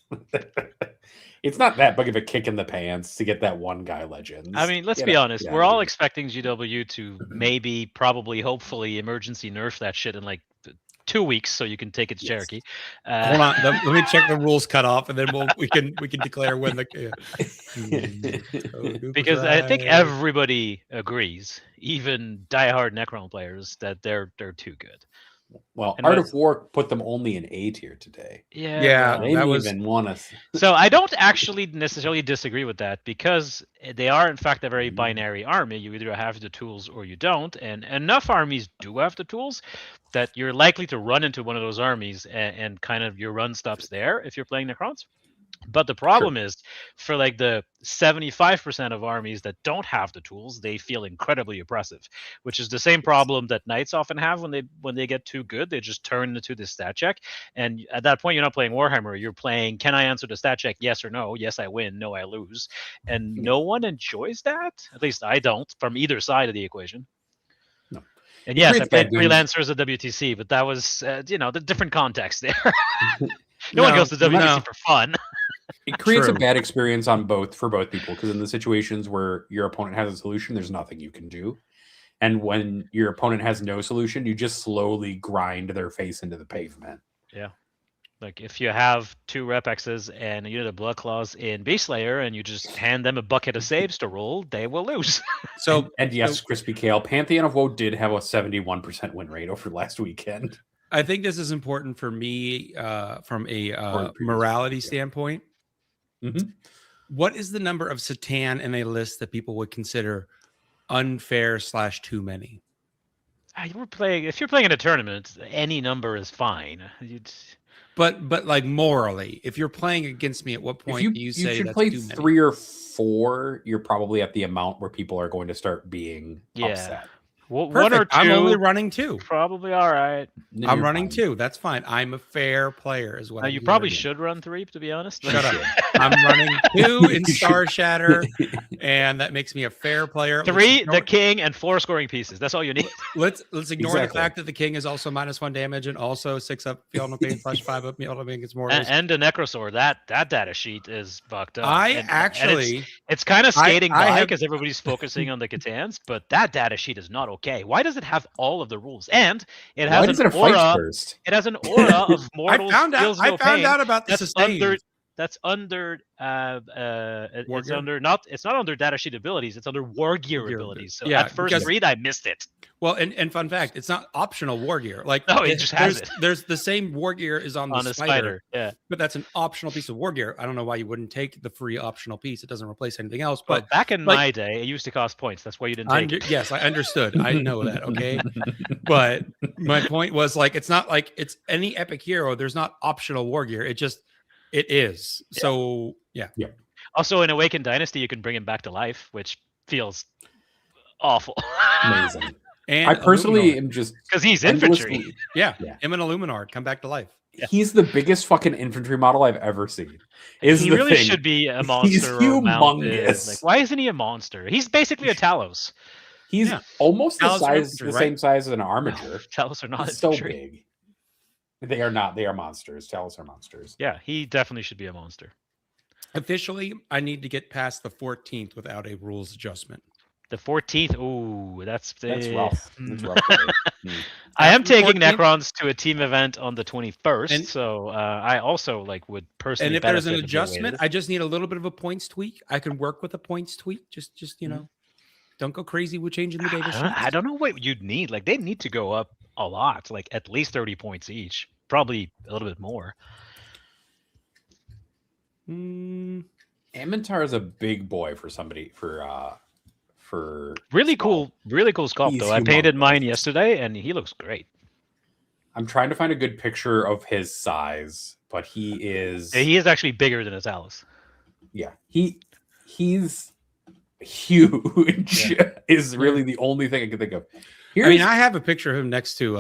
It's not that big of a kick in the pants to get that one guy Legends. I mean, let's Get be out- honest. get We're outta all here. expecting GW to maybe, probably, hopefully, emergency nerf that shit in like 2 weeks, so you can take its Yes. Cherokee. Hold on, let me check the rules cut off, and then we can declare when the. Because I think everybody agrees, even diehard Necron players, that they're too good. Well, And Art what- of War put them only in A tier today. Yeah, well, They that didn't was- even want us. So I don't actually necessarily disagree with that, because they are in fact a very binary army. You either have the tools or you don't, and enough armies do have the tools that you're likely to run into one of those armies, and kind of your run stops there if you're playing Necrons. But the problem is, for like the 75% of armies that don't have the tools, they feel incredibly oppressive, which is the same problem that knights often have when they get too good. They just turn into this stat check, and at that point, you're not playing Warhammer. You're playing, can I answer the stat check? Yes or no. Yes, I win. No, I lose. And no one enjoys that. At least I don't, from either side of the equation. No. And It yes, I creates played bad games. freelancers at WTC, but that was the different context there. No one goes to WTC no. for fun. It creates True. a bad experience for both people, because in the situations where your opponent has a solution, there's nothing you can do. And when your opponent has no solution, you just slowly grind their face into the pavement. Yeah. Like if you have 2 rep X's and a unit of Blood Claws in Beast Slayer and you just hand them a bucket of saves to roll, they will lose. So And yes, Crispy Kale, Pantheon of Woe did have a 71% win rate over last weekend. I think this is important for me from a previous morality week, yeah. standpoint. Mhm. What is the number of Ctan in a list that people would consider unfair / too many? If you're playing in a tournament, any number is fine. But like morally, if you're playing against me, at what point do you say should that's play too many? 3 or 4, you're probably at the amount where people are going to start being Yeah. upset. One Perfect. or 2, I'm only running 2. probably all right. Then I'm you're running fine. 2. That's fine. I'm a fair player, is what I'm You here probably to do. should run 3, to be honest. Shut up. I'm running 2 in You Star should. Shatter, and that makes me a fair player. 3, the king, and 4 scoring pieces. That's all you need. Let's ignore the Exactly. fact that the king is also -1 damage and also 6 up Feel No Pain /5 up Feel No Pain against mortals. And a Necrosaur. That data sheet is fucked up. I And actually it's kind of skating I by have- because everybody's focusing on the Catans, but that data sheet is not okay. Why does it have all of the rules? And it has Why does it an have fight aura. first? It has an aura of mortals. feels no pain. about the That's sustains. That's under it's gear? under it's not under data sheet abilities, it's under war gear Gear abilities. So yeah, at first because- read I missed it. Well, and fun fact, it's not optional war gear. Like No, it just has there's, it. There's the same war gear is on On the a spider, spider. Yeah. but that's an optional piece of war gear. I don't know why you wouldn't take the free optional piece. It doesn't replace anything else. But But back in like- my day, it used to cost points. That's why you didn't take it. yes, I understood. I know that. Okay, but my point was like it's not like it's any epic hero. There's not optional war gear. It is. Yeah. So yeah. Also, in Awakened Dynasty, you can bring him back to life, which feels awful. Amazing. And I personally Illuminor. am just Because he's infantry. yeah, Yeah. him and Illuminor come back to life. He's the biggest fucking infantry model I've ever seen. Is He the really thing. should be a monster. He's or mounted. humongous. Like, why isn't he a monster? He's basically a Talos. He's Yeah. almost the Talos are size, infantry, the right? same size as an armature. Talos are not He's so infantry. big. They are not. They are monsters. Talos are monsters. Yeah, he definitely should be a monster. Officially, I need to get past the 14th without a rules adjustment. The 14th. Ooh, that's That's rough. That's mm. rough. buddy. I am After the taking 14th? Necrons to a team event on the 21st, And- so I also would personally. And if there's an benefit if they adjustment, waited. I just need a little bit of a points tweak. I can work with a points tweak. Just you know, don't go crazy with changing the data I sheets. don't know what you'd need. Like they need to go up a lot, like at least 30 points each, probably a little bit more. Mm, Amintar is a big boy for somebody for Really small. cool sculpt He's though. I painted humongous. mine yesterday, and he looks great. I'm trying to find a good picture of his size, but he is He is actually bigger than his Alice. yeah, he's huge. Is really the only thing I can think of. I mean, I have a picture of him next to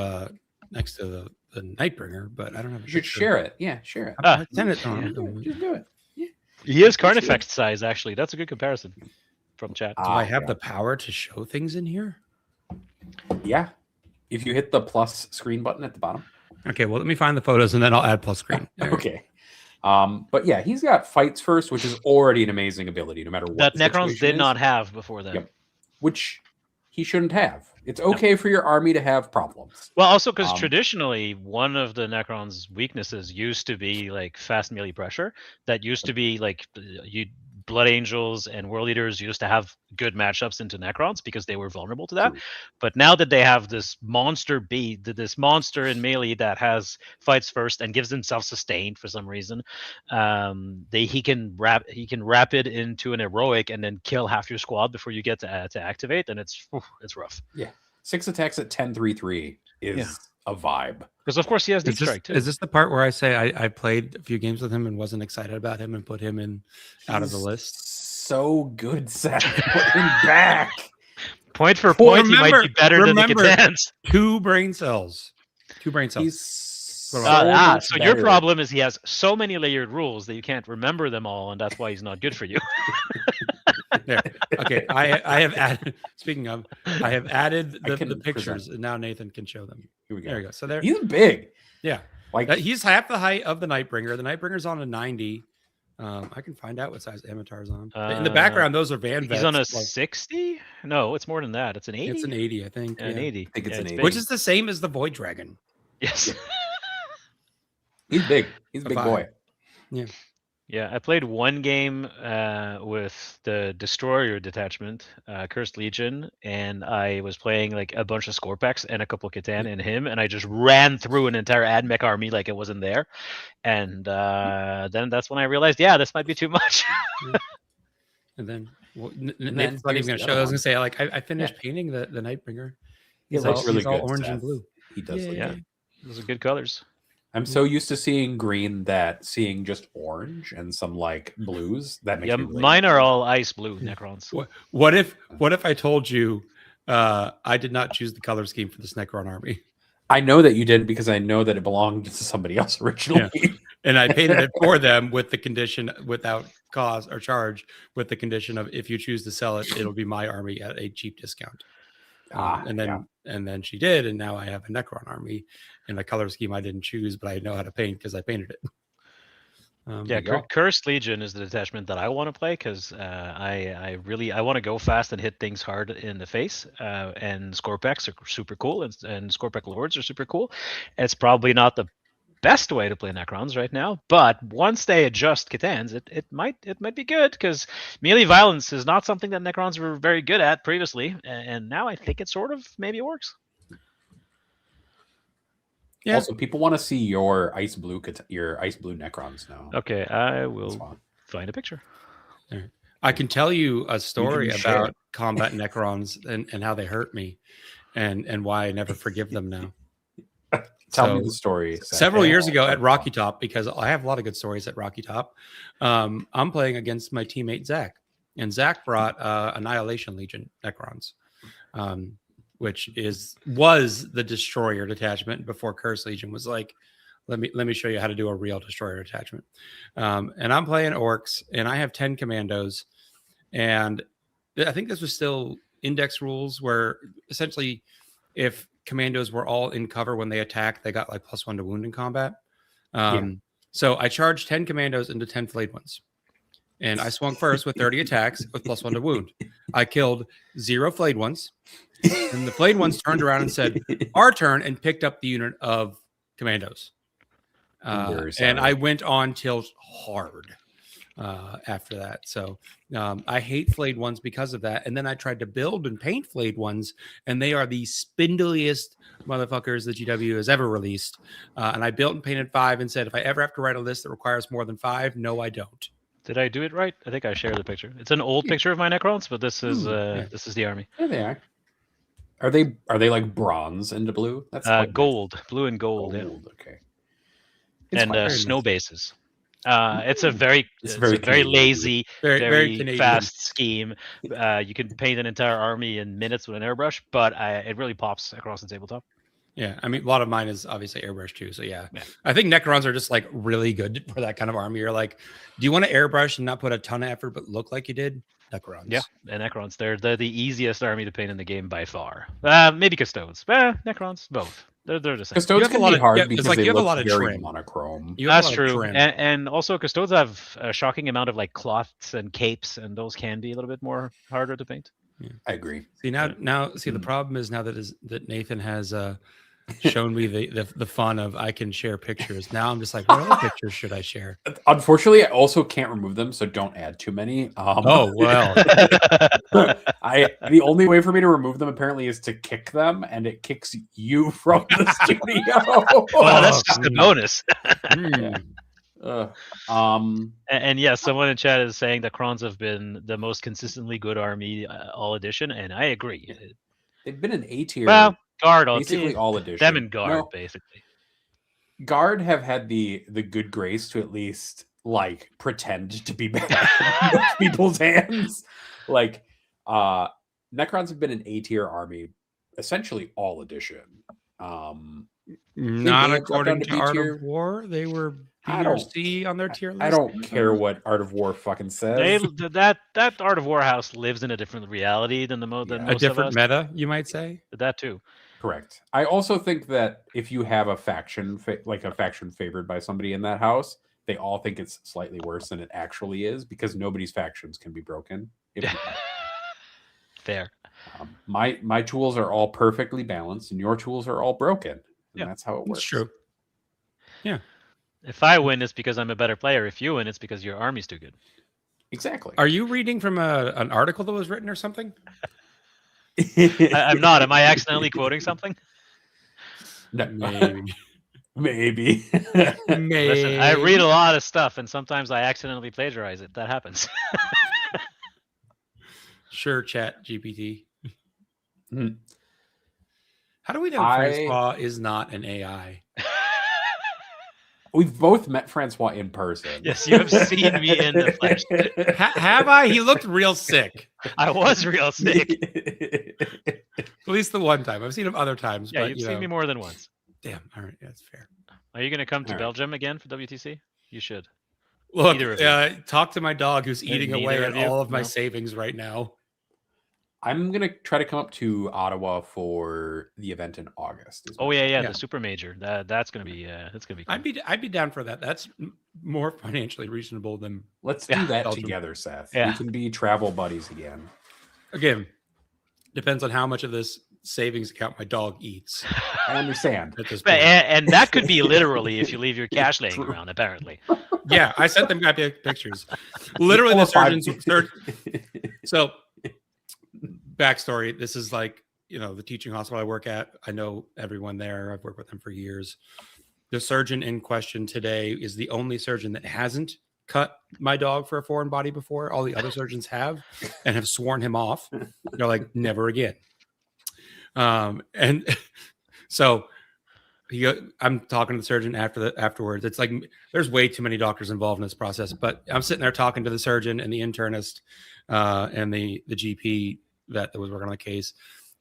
the Nightbringer, but I don't have. you should share it. Yeah, share it. Ah, Send it to Yeah, him. do it. Just do it. He is Let's do Carnifex size, actually. That's a good comparison from chat. Do I have yeah. the power to show things in here? Yeah. If you hit the plus screen button at the bottom. Okay, well, let me find the photos and then I'll add plus screen. There. Okay. But yeah, he's got fights first, which is already an amazing ability, no matter what. That the Necrons situation did is. not have before then. Yep. Which he shouldn't have. It's okay for your army to have problems. Well, also because traditionally, one of the Necrons' weaknesses used to be like fast melee pressure. That used to be like Blood Angels and World Eaters used to have good matchups into Necrons because they were vulnerable to that. True. But now that they have this monster this monster in melee that has fights first and gives himself sustained for some reason, he can rapid into an heroic and then kill half your squad before you get to activate, and it's rough. Yeah, 6 attacks at 10-3-3 is a vibe. Because of course he has deep strike too. Is this the part where I say I played a few games with him and wasn't excited about him and put him in out of the list? So good, Seth. Put him back. Point for point, he might be better than the Ctans. 2 brain cells. 2 brain cells. He's so your problem is he has so many layered rules that you can't remember them all, and that's why he's not good for you. There. Okay, I have added. Speaking of, I have added the pictures, and now Nathan can show them. Here we go. There you go. So there, he's big. Yeah, like he's half the height of the Nightbringer. The Nightbringer's on a 90. I can find out what size Amatar's on. In the background, those are Van Vets. He's on a 60. No, it's more than that. It's an 80. It's an 80, I think. An 80. I think it's an 80, which is the same as the Void Dragon. Yes. He's big. He's a big boy. Yeah. Yeah, I played one game with the Destroyer detachment, Cursed Legion, and I was playing like a bunch of Scorpex and a couple of Ctan and him, and I just ran through an entire AdMech army like it wasn't there. And then that's when I realized, yeah, this might be too much. And then, Nathan's not even going to show. I was going to say, like, I finished painting the Nightbringer. He's all orange and blue. He does. Yeah, those are good colors. I'm so used to seeing green that seeing just orange and some like blues that makes me really mine are all ice blue Necrons. What if I told you I did not choose the color scheme for this Necron army? I know that you did because I know that it belonged to somebody else originally. Yeah. And I painted it for them with the condition, without cost or charge, with the condition of if you choose to sell it, it'll be my army at a cheap discount. And then she did, and now I have a Necron army in a color scheme I didn't choose, but I know how to paint because I painted it. Cursed Legion is the detachment that I want to play because I want to go fast and hit things hard in the face. And Scorpex are super cool, and Scorpec Lords are super cool. It's probably not the best way to play Necrons right now, but once they adjust Ctans, it might be good because melee violence is not something that Necrons were very good at previously, and now I think it sort of maybe works. Yeah. Also, people want to see your ice blue Necrons now. Okay, I will find a picture. I can tell you a story about combat Necrons and how they hurt me, and why I never forgive them now. Tell me the story. Several years ago at Rocky Top, because I have a lot of good stories at Rocky Top, I'm playing against my teammate Zach, and Zach brought Annihilation Legion Necrons, which was the Destroyer detachment before Curse Legion was like, let me show you how to do a real Destroyer detachment. And I'm playing Orcs, and I have 10 commandos, and I think this was still index rules where essentially if commandos were all in cover when they attack, they got like +1 to wound in combat. So I charged 10 commandos into 10 flayed ones, and I swung first with 30 attacks with +1 to wound. I killed 0 flayed ones, and the flayed ones turned around and said, "Our turn," and picked up the unit of commandos. And I went on tilt hard after that. So I hate flayed ones because of that. And then I tried to build and paint flayed ones, and they are the spindliest motherfuckers that GW has ever released. And I built and painted 5 and said, if I ever have to write a list that requires more than 5, no, I don't. Did I do it right? I think I shared the picture. It's an old picture of my Necrons, but this is the army. There they are. Are they like bronze into blue? That's gold, blue and gold. Yeah. Okay. And snow bases. It's a very lazy, very fast scheme. You can paint an entire army in minutes with an airbrush, but it really pops across the tabletop. Yeah, I mean, a lot of mine is obviously airbrush too. So yeah, I think Necrons are just like really good for that kind of army. You're like, do you want to airbrush and not put a ton of effort, but look like you did? Necrons. Yeah, and Necrons. They're the easiest army to paint in the game by far. Maybe Custodes. Necrons, both. They're the same. Custodes can be hard because like they you have a look lot of very trim. monochrome. You have That's a lot of true, trim. and also custodes have a shocking amount of like cloths and capes, and those can be a little bit more harder to paint. I agree. See the problem is now that Nathan has shown me the fun of I can share pictures. Now I'm just like, what other pictures should I share? Unfortunately, I also can't remove them, so don't add too many. Oh well. The only way for me to remove them apparently is to kick them, and it kicks you from the studio. Well, that's just a bonus. And yes, someone in chat is saying that Krons have been the most consistently good army all edition, and I agree. They've been an A tier. Well, Guard, basically all edition. Them and Guard, basically. Guard have had the good grace to at least like pretend to be bad in most people's hands. Like Necrons have been an A tier army, essentially all edition. Not according to Art of War. They were B or C on their tier list. I don't care what Art of War fucking says. That Art of War house lives in a different reality than most a different meta, you might say. That too. Correct. I also think that if you have a faction like a faction favored by somebody in that house, they all think it's slightly worse than it actually is because nobody's factions can be broken. Fair. My tools are all perfectly balanced, and your tools are all broken. And that's how it works. It's true. Yeah. If I win, it's because I'm a better player. If you win, it's because your army's too good. Exactly. Are you reading from an article that was written or something? I'm not. Am I accidentally quoting something? No. Maybe. Listen, I read a lot of stuff, and sometimes I accidentally plagiarize it. That happens. Sure, Chat GPT. How do we know Francois is not an AI? We've both met Francois in person. Yes, you have seen me in the flesh. Have I? He looked real sick. I was real sick. At least the one time. I've seen him other times. Yeah, but, you've seen me more than once. Damn. All right. That's fair. Are you going to come to Belgium again for WTC? You should. Look, talk to my dog who's eating away at all of my savings right now. I'm going to try to come up to Ottawa for the event in August. Oh, yeah, the super major. That's going to be cool. I'd be down for that. That's more financially reasonable than Let's do that Belgium together, Seth. Yeah. We can be travel buddies again. Again, depends on how much of this savings account my dog eats. I understand. And that could be literally if you leave your cash laying around, apparently. Yeah, I sent them pictures. Literally, the surgeon's So, backstory. This is like, the teaching hospital I work at. I know everyone there. I've worked with them for years. The surgeon in question today is the only surgeon that hasn't cut my dog for a foreign body before. All the other surgeons have and have sworn him off. They're like, never again. And so I'm talking to the surgeon afterwards. It's like there's way too many doctors involved in this process, but I'm sitting there talking to the surgeon and the internist and the GP that was working on the case.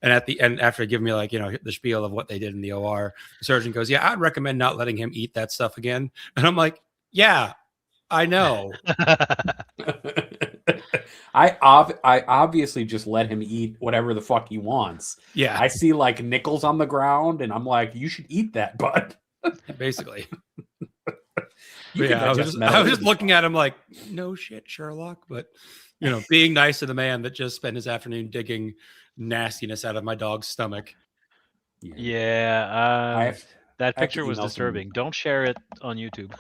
And at the end, after giving me the spiel of what they did in the OR, the surgeon goes, "Yeah, I'd recommend not letting him eat that stuff again." And I'm like, "Yeah, I know." I obviously just let him eat whatever the fuck he wants. Yeah. I see like nickels on the ground and I'm like, you should eat that, bud. Basically. I was just looking at him like, no shit, Sherlock. But, being nice to the man that just spent his afternoon digging nastiness out of my dog's stomach. Yeah. That picture was disturbing. Don't share it on YouTube.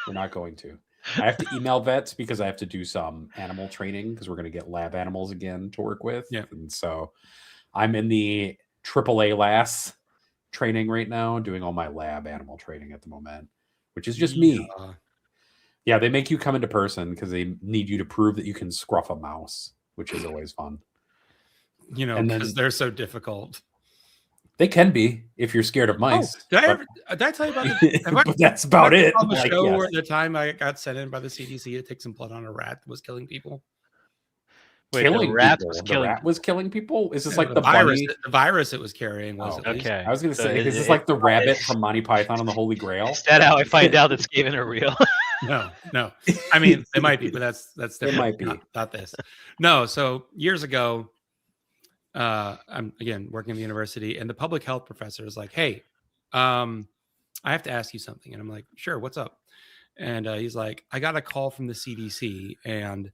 We're not going to. I have to email vets because I have to do some animal training because we're going to get lab animals again to work with. Yeah. And so I'm in the AAA LAS training right now, doing all my lab animal training at the moment, which is just me. Yeah, they make you come into person because they need you to prove that you can scruff a mouse, which is always fun. Because they're so difficult. They can be if you're scared of mice. Did I tell you about it? But that's about it. On the show where the time I got sent in by the CDC to take some blood on a rat that was killing people. Wait, the rat was killing people? Is this like the virus? bunny? The virus it was carrying was okay. I was going to say, is this like the rabbit from Monty Python and the Holy Grail? Is that how I find out that Skaven are real? No. I mean, it might be, but that's different. It might be. Not this. No. So years ago, I'm again working in the university, and the public health professor is like, "Hey, I have to ask you something. And I'm like, sure, what's up? And he's like, I got a call from the CDC. And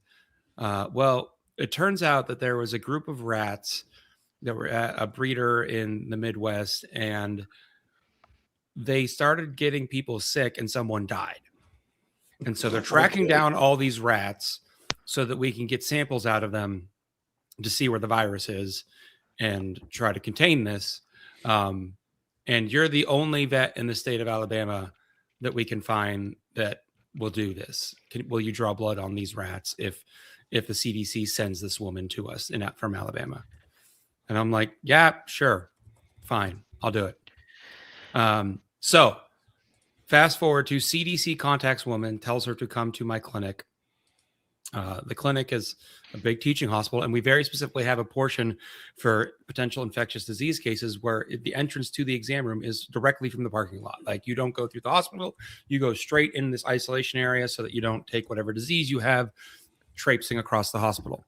well, it turns out that there was a group of rats that were at a breeder in the Midwest, and they started getting people sick and someone died. And so they're tracking down all these rats so that we can get samples out of them to see where the virus is and try to contain this. And you're the only vet in the state of Alabama that we can find that will do this. Will you draw blood on these rats if the CDC sends this woman to us from Alabama? And I'm like, yeah, sure. Fine. I'll do it. So fast forward to CDC contacts woman, tells her to come to my clinic. The clinic is a big teaching hospital, and we very specifically have a portion for potential infectious disease cases where the entrance to the exam room is directly from the parking lot. Like, you don't go through the hospital, you go straight in this isolation area so that you don't take whatever disease you have traipsing across the hospital.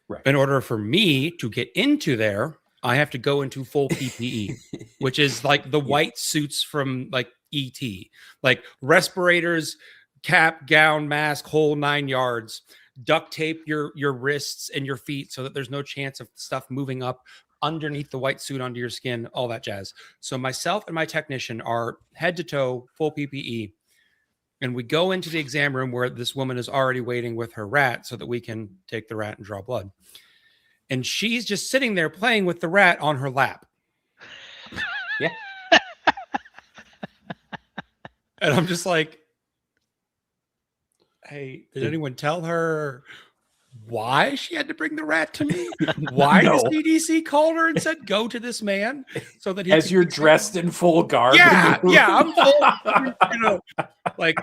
Right. In order for me to get into there, I have to go into full PPE, which is like the white suits from like ET, like respirators, cap, gown, mask, whole 9 yards, duct tape your wrists and your feet so that there's no chance of stuff moving up underneath the white suit onto your skin, all that jazz. So myself and my technician are head to toe, full PPE. And we go into the exam room where this woman is already waiting with her rat so that we can take the rat and draw blood. And she's just sitting there playing with the rat on her lap. Yeah. And I'm just like, hey, did anyone tell her why she had to bring the rat to me? Why No. the CDC called her and said, go to this man so that he As you're dressed in full garb. Yeah, I'm full, like,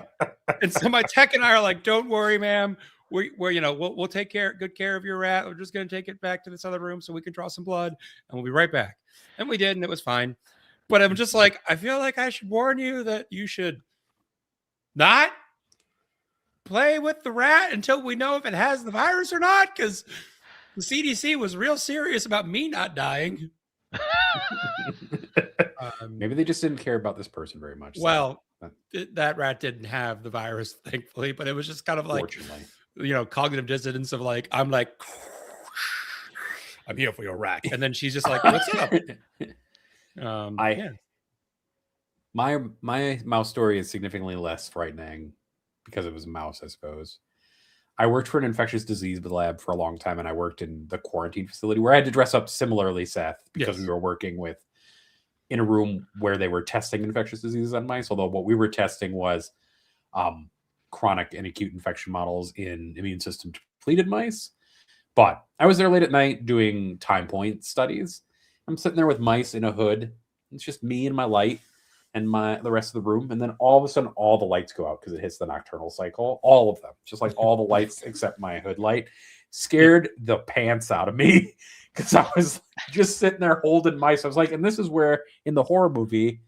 and so my tech and I are like, don't worry, ma'am. We'll take good care of your rat. We're just going to take it back to this other room so we can draw some blood, and we'll be right back. And we did, and it was fine. But I'm just like, I feel like I should warn you that you should not play with the rat until we know if it has the virus or not, because the CDC was real serious about me not dying. Maybe they just didn't care about this person very much. Well, that rat didn't have the virus, thankfully, but it was just kind of like, cognitive dissonance of like, I'm like, I'm here for your rat. And then she's just like, what's up? My mouse story is significantly less frightening because it was a mouse, I suppose. I worked for an infectious disease lab for a long time, and I worked in the quarantine facility where I had to dress up similarly, Seth, because we were working in a room where they were testing infectious diseases on mice, although what we were testing was chronic and acute infection models in immune system depleted mice. But I was there late at night doing time point studies. I'm sitting there with mice in a hood. It's just me and my light and the rest of the room. And then all of a sudden, all the lights go out because it hits the nocturnal cycle. All of them. Just like all the lights except my hood light. Scared the pants out of me because I was just sitting there holding mice. I was like, and this is where in the horror movie,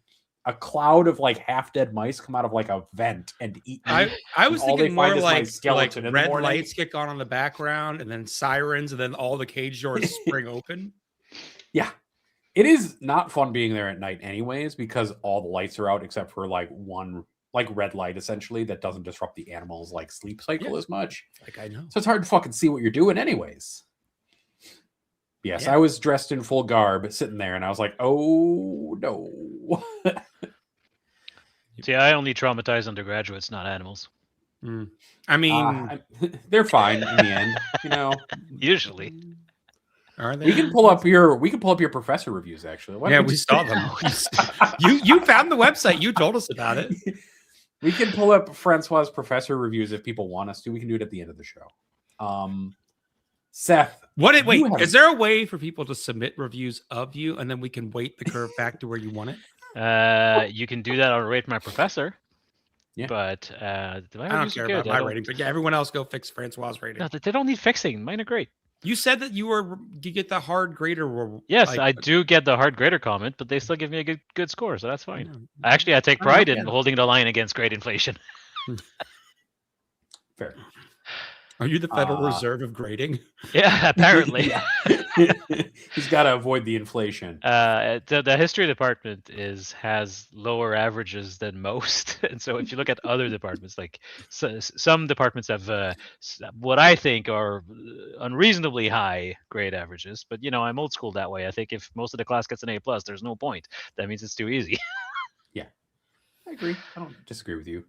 a cloud of like half dead mice come out of like a vent and eat me. I was thinking more like red morning. Lights kick on the background and then sirens and then all the cage doors spring open. Yeah. It is not fun being there at night anyways, because all the lights are out except for like one like red light essentially that doesn't disrupt the animal's like sleep cycle as much. Like, I know. So it's hard to fucking see what you're doing anyways. Yes, I was dressed in full garb sitting there and I was like, oh no. See, I only traumatize undergraduates, not animals. I mean, they're fine in the end, Usually. Are they? We can pull up your professor reviews actually. We saw them. You found the website. You told us about it. We can pull up Francois' professor reviews if people want us to. We can do it at the end of the show. Seth, is there a way for people to submit reviews of you and then we can weight the curve back to where you want it? You can do that on Rate My Professor. Yeah. But I don't care about my rating, but everyone else go fix Francois' rating. No, they don't need fixing. Mine are great. You said that you get the hard grader. Yes, I do get the hard grader comment, but they still give me a good score, so that's fine. Actually, I take pride in holding the line against grade inflation. Fair. Are you the Federal Reserve of grading? Yeah, apparently. Yeah. He's got to avoid the inflation. The history department has lower averages than most, and so if you look at other departments, like some departments have what I think are unreasonably high grade averages. But I'm old school that way. I think if most of the class gets an A+, there's no point. That means it's too easy. Yeah, I agree. I don't disagree with you.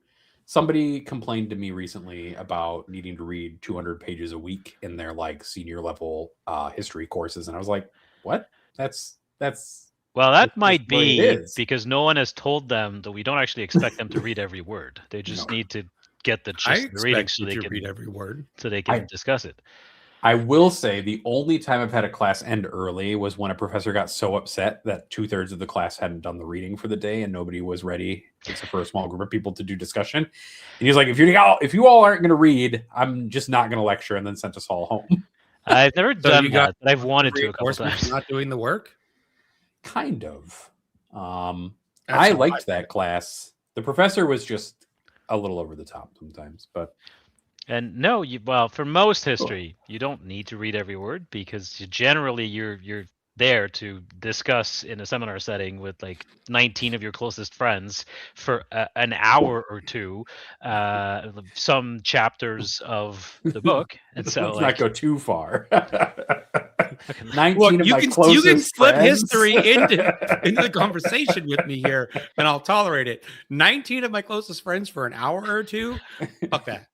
Somebody complained to me recently about needing to read 200 pages a week in their like senior level history courses, and I was like, "What? That's Well, that that's might the way it be is." because no one has told them that we don't actually expect them to read every word. They just No. need to get the I gist of the reading expect you to read every word. so they can discuss it. I will say the only time I've had a class end early was when a professor got so upset that 2/3 of the class hadn't done the reading for the day and nobody was ready, except for a small group of people, to do discussion. And he's like, if you all aren't going to read, I'm just not going to lecture, and then sent us all home. I've never done you got that, but I've wanted to a couple Reinforcement for times. not doing the work. Kind of. That's I how liked that class. The professor was just a little over the top sometimes, but And no, for most history, you don't need to read every word because generally you're there to discuss in a seminar setting with like 19 of your closest friends for an hour or two, some chapters of the book, and so let's not go too far. 19 Look, of you my can closest slip friends. history into the conversation with me here, and I'll tolerate it. 19 of my closest friends for an hour or two. Fuck that.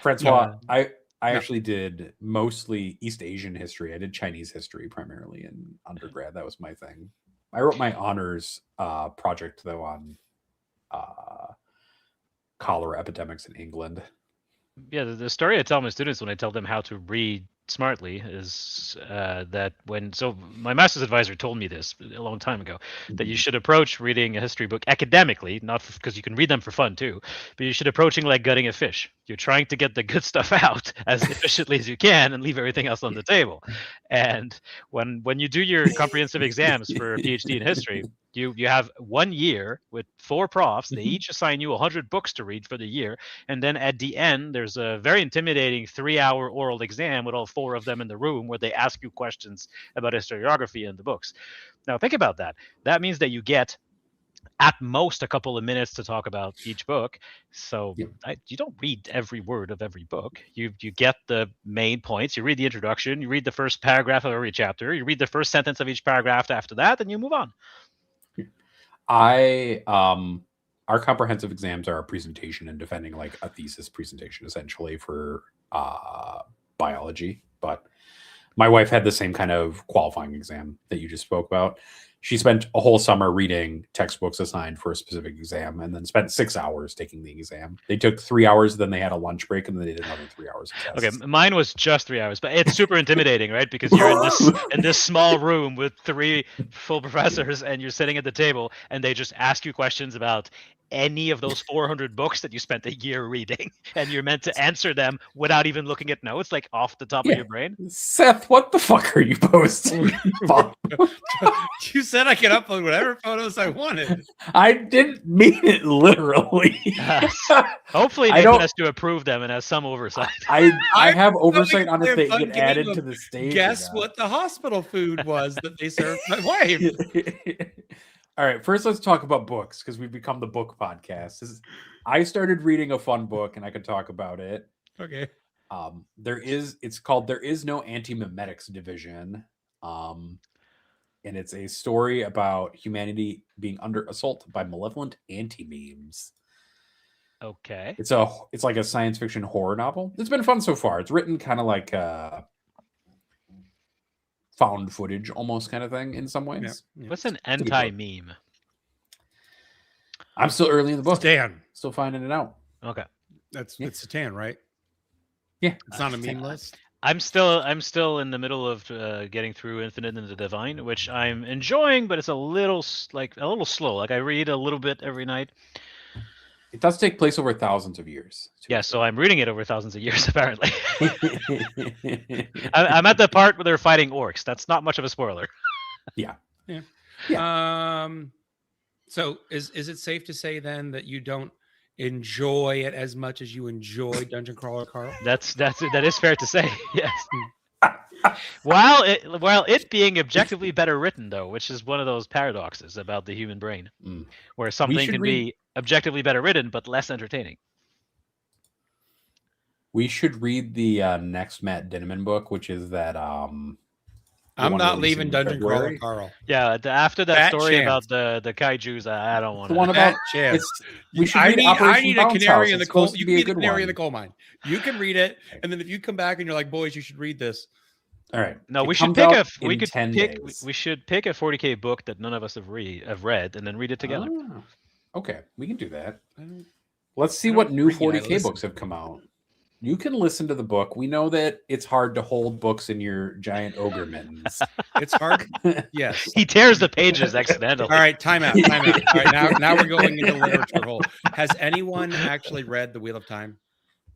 Francois, I actually did mostly East Asian history. I did Chinese history primarily in undergrad. That was my thing. I wrote my honors project though on cholera epidemics in England. Yeah, the story I tell my students when I tell them how to read smartly is that my master's advisor told me this a long time ago, that you should approach reading a history book academically, not because you can read them for fun too, but you should approaching like gutting a fish. You're trying to get the good stuff out as efficiently as you can and leave everything else on the table. And when you do your comprehensive exams for a PhD in history, you have 1 year with 4 profs. They each assign you 100 books to read for the year, and then at the end there's a very intimidating 3-hour oral exam with all 4 of them in the room where they ask you questions about historiography in the books. Now think about that. That means that you get at most a couple of minutes to talk about each book. So you don't read every word of every book. You get the main points. You read the introduction. You read the first paragraph of every chapter. You read the first sentence of each paragraph after that, and you move on. Our comprehensive exams are a presentation and defending like a thesis presentation essentially for biology. But my wife had the same kind of qualifying exam that you just spoke about. She spent a whole summer reading textbooks assigned for a specific exam and then spent 6 hours taking the exam. They took 3 hours, then they had a lunch break, and then they did another 3 hours of tests. Okay, mine was just 3 hours, but it's super intimidating, right? Because you're in this small room with 3 full professors, and you're sitting at the table, and they just ask you questions about any of those 400 books that you spent a year reading, and you're meant to answer them without even looking at notes, like off the top of your brain. Seth, what the fuck are you posting? You said I could upload whatever photos I wanted. I didn't mean it literally. Yes. Hopefully Nathan has to approve them and has some oversight. I have oversight on if they get added to the stage. Guess what the hospital food was that they served my wife. All right, first let's talk about books because we've become the book podcast. I started reading a fun book and I could talk about it. Okay. It's called There Is No Anti-Memetics Division. And it's a story about humanity being under assault by malevolent anti-memes. Okay. It's like a science fiction horror novel. It's been fun so far. It's written kind of like found footage almost kind of thing in some ways. Yeah. What's an anti-meme? I'm still early in the book. Ctan. Still finding it out. Okay. It's Ctan, right? Yeah. It's not a meme list. I'm still in the middle of getting through Infinite and the Divine, which I'm enjoying, but it's a little slow. Like I read a little bit every night. It does take place over thousands of years. Yeah, so I'm reading it over thousands of years, apparently. I'm at the part where they're fighting orcs. That's not much of a spoiler. Yeah. So is it safe to say then that you don't enjoy it as much as you enjoy Dungeon Crawler, Carl? That is fair to say. Yes. While it being objectively better written, though, which is one of those paradoxes about the human brain, where something can be objectively better written but less entertaining. We should read the next Matt Dinniman book, which is that. I'm not leaving Dungeon Crawler, Carl. Yeah, after that story about the kaijus, I don't want the one about chance. We should I read need a canary in the coal. You can be the canary one. in the coal mine. You can read it, and then if you come back and you're like, boys, you should read this. All right. No, we should pick we should pick a 40K book that none of us have read, and then read it together. Oh, okay, we can do that. Let's see what new 40K books have come out. You can listen to the book. We know that it's hard to hold books in your giant ogre mittens. It's hard. Yes. He tears the pages accidentally. All right, time out. All right, now we're going into literature hole. Has anyone actually read The Wheel of Time?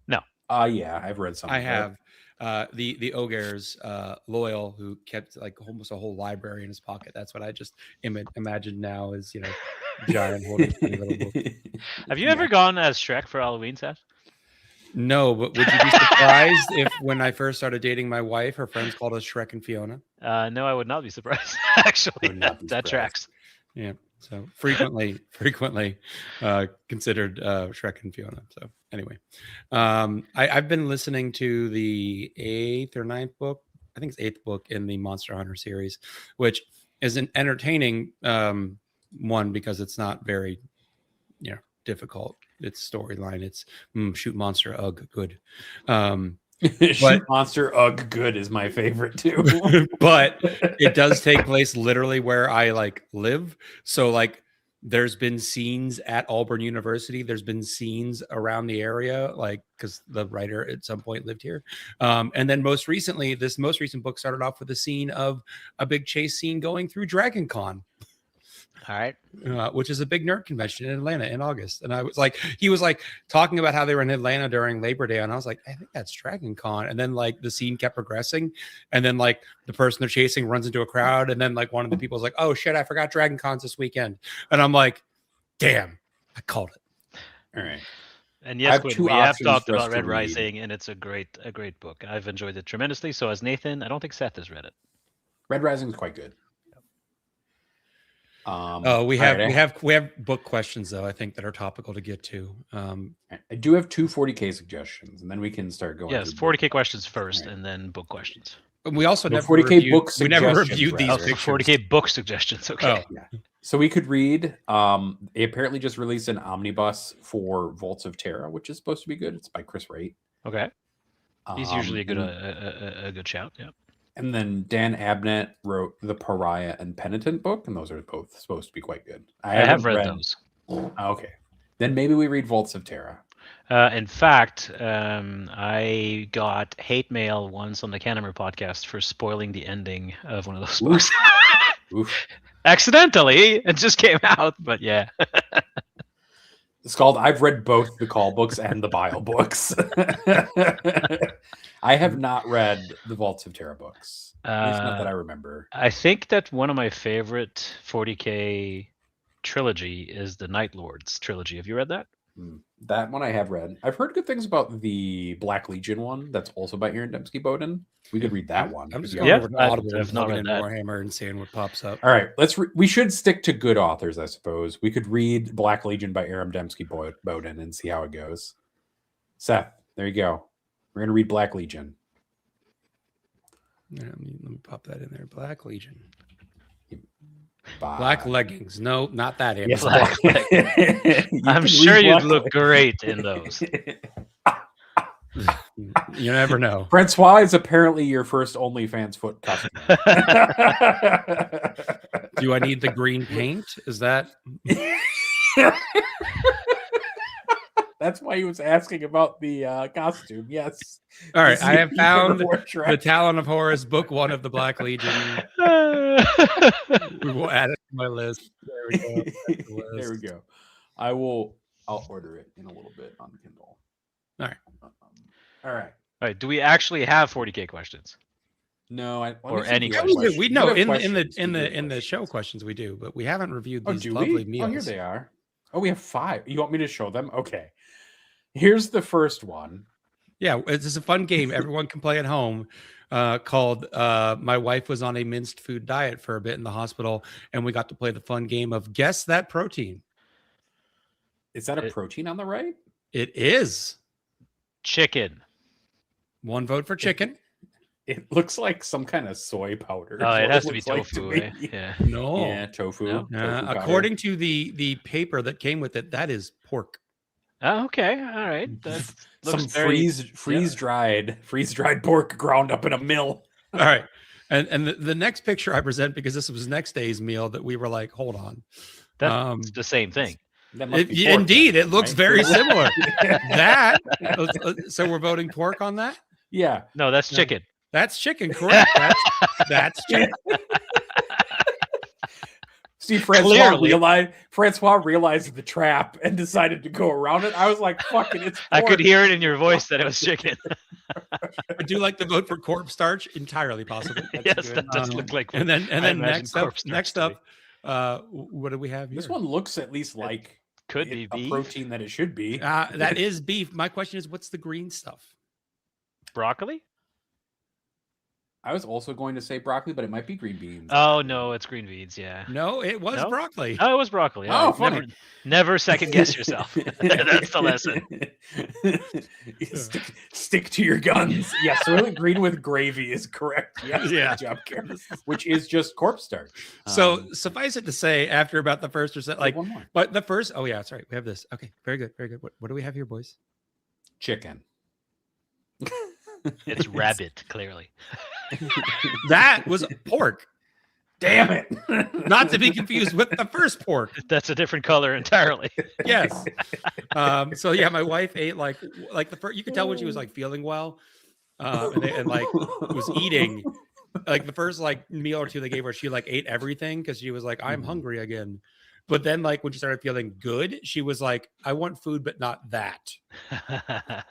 No. Yeah, I've read some. I have. The ogres, Loyal, who kept like almost a whole library in his pocket. That's what I just imagine now is, giant holding a little book. Have you ever gone as Shrek for Halloween, Seth? No, but would you be surprised if when I first started dating my wife, her friends called us Shrek and Fiona? No, I would not be surprised. Actually, that tracks. Yeah. So frequently considered Shrek and Fiona. So anyway, I've been listening to the 8th or 9th book. I think it's 8th book in the Monster Hunter series, which is an entertaining one because it's not very, difficult. Its storyline. It's shoot monster, ugh, good. Shoot monster, ugh, good is my favorite too. But it does take place literally where I live. So there's been scenes at Auburn University. There's been scenes around the area, because the writer at some point lived here. And then most recently, this most recent book started off with a scene of a big chase scene going through Dragon Con. All right. Which is a big nerd convention in Atlanta in August. And I was he was talking about how they were in Atlanta during Labor Day. And I was like, I think that's Dragon Con. And then the scene kept progressing. And then the person they're chasing runs into a crowd. And then one of the people is like, oh shit, I forgot Dragon Con's this weekend. And I'm like, damn, I called it. All right. And yes, we have talked about Red Rising, and it's a great book. I've enjoyed it tremendously. So has Nathan. I don't think Seth has read it. Red Rising is quite good. We have book questions though, I think, that are topical to get to. I do have 2 40K suggestions, and then we can start going. Yes, 40K questions first, and then book questions. We also never 40K book. We never reviewed these. 40K book suggestions. Okay. Oh. Yeah. So we could read. They apparently just released an omnibus for Vaults of Terra, which is supposed to be good. It's by Chris Wright. Okay. He's usually a good shout. Yeah. And then Dan Abnett wrote the Pariah and Penitent book, and those are both supposed to be quite good. I have read those. Okay. Then maybe we read Vaults of Terra. In fact, I got hate mail once on the Canamer podcast for spoiling the ending of one of those books. Oof. Accidentally, it just came out, but yeah. It's called I've read both the Call books and the Bile books. I have not read the Vaults of Terra books. At least not that I remember. I think that one of my favorite 40K trilogy is the Night Lords trilogy. Have you read that? That one I have read. I've heard good things about the Black Legion one. That's also by Aaron Dembski-Bowden. We could read that one. I'm just going over to Audible and plugging in Warhammer and seeing what pops up. All right, we should stick to good authors, I suppose. We could read Black Legion by Aaron Dembski-Bowden and see how it goes. Seth, there you go. We're going to read Black Legion. Yeah, let me pop that in there. Black Legion. Bye. Black leggings. No, not that. Yes, I'm sure you'd look great in those. You never know. Francois is apparently your first OnlyFans foot customer. Do I need the green paint? Is that... That's why he was asking about the costume. Yes. All right. I have found the Talon of Horus, book 1 of the Black Legion. We will add it to my list. There we go. There we go. I'll order it in a little bit on Kindle. All right. All right. All right. Do we actually have 40K questions? No, or any questions. We know in the show questions we do, but we haven't reviewed these lovely meals. Oh, here they are. Oh, we have 5. You want me to show them? Okay. Here's the first one. Yeah, it's a fun game. Everyone can play at home. Called My Wife Was on a Minced Food Diet for a bit in the hospital, and we got to play the fun game of Guess That Protein. Is that a protein on the right? It is. Chicken. 1 vote for chicken. It looks like some kind of soy powder. Oh, it has to be looks tofu. like eh? Yeah. No. Yeah, tofu. No. Tofu powder. According to the paper that came with it, that is pork. Oh, okay. All right. That Some looks very. freeze dried pork ground up in a mill. All right. And the next picture I present, because this was next day's meal, that we were like, hold on. That's the same thing. That must be pork Indeed, then, it looks right? very similar. That. So we're voting pork on that? Yeah. No, that's chicken. That's chicken, correct? That's chicken. See, Francois Clearly. realized the trap and decided to go around it. I was like, "Fucking, it's pork." I could hear it in your voice that it was chicken. I do like to vote for corpse starch. Entirely possible. Yes, that does look like. And then I imagine next corpse starch to up, what do we have here? This one looks at least like could be a beef. protein that it should be. That is beef. My question is, what's the green stuff? Broccoli? I was also going to say broccoli, but it might be green beans. Oh no, it's green beans. Yeah. No, it was No? broccoli. Oh, it was broccoli. Oh, Never, funny. never second guess yourself. That's the lesson. Stick to your guns. Yeah, soylent green with gravy is correct. Yes, Yeah. good job, Karen. Which is just corpse starch. So suffice it to say, after about the first or so, like, one more. but the first, oh yeah, that's right. We have this. Okay, very good, very good. What do we have here, boys? Chicken. It's rabbit, clearly. That was pork, Damn it. not to be confused with the first pork. That's a different color entirely. Yes. So yeah, my wife ate like the first. You could tell when she was like feeling well, and like was eating. Like the first like meal or two they gave her, she like ate everything because she was like, I'm hungry again. But then like when she started feeling good, she was like, I want food, but not that.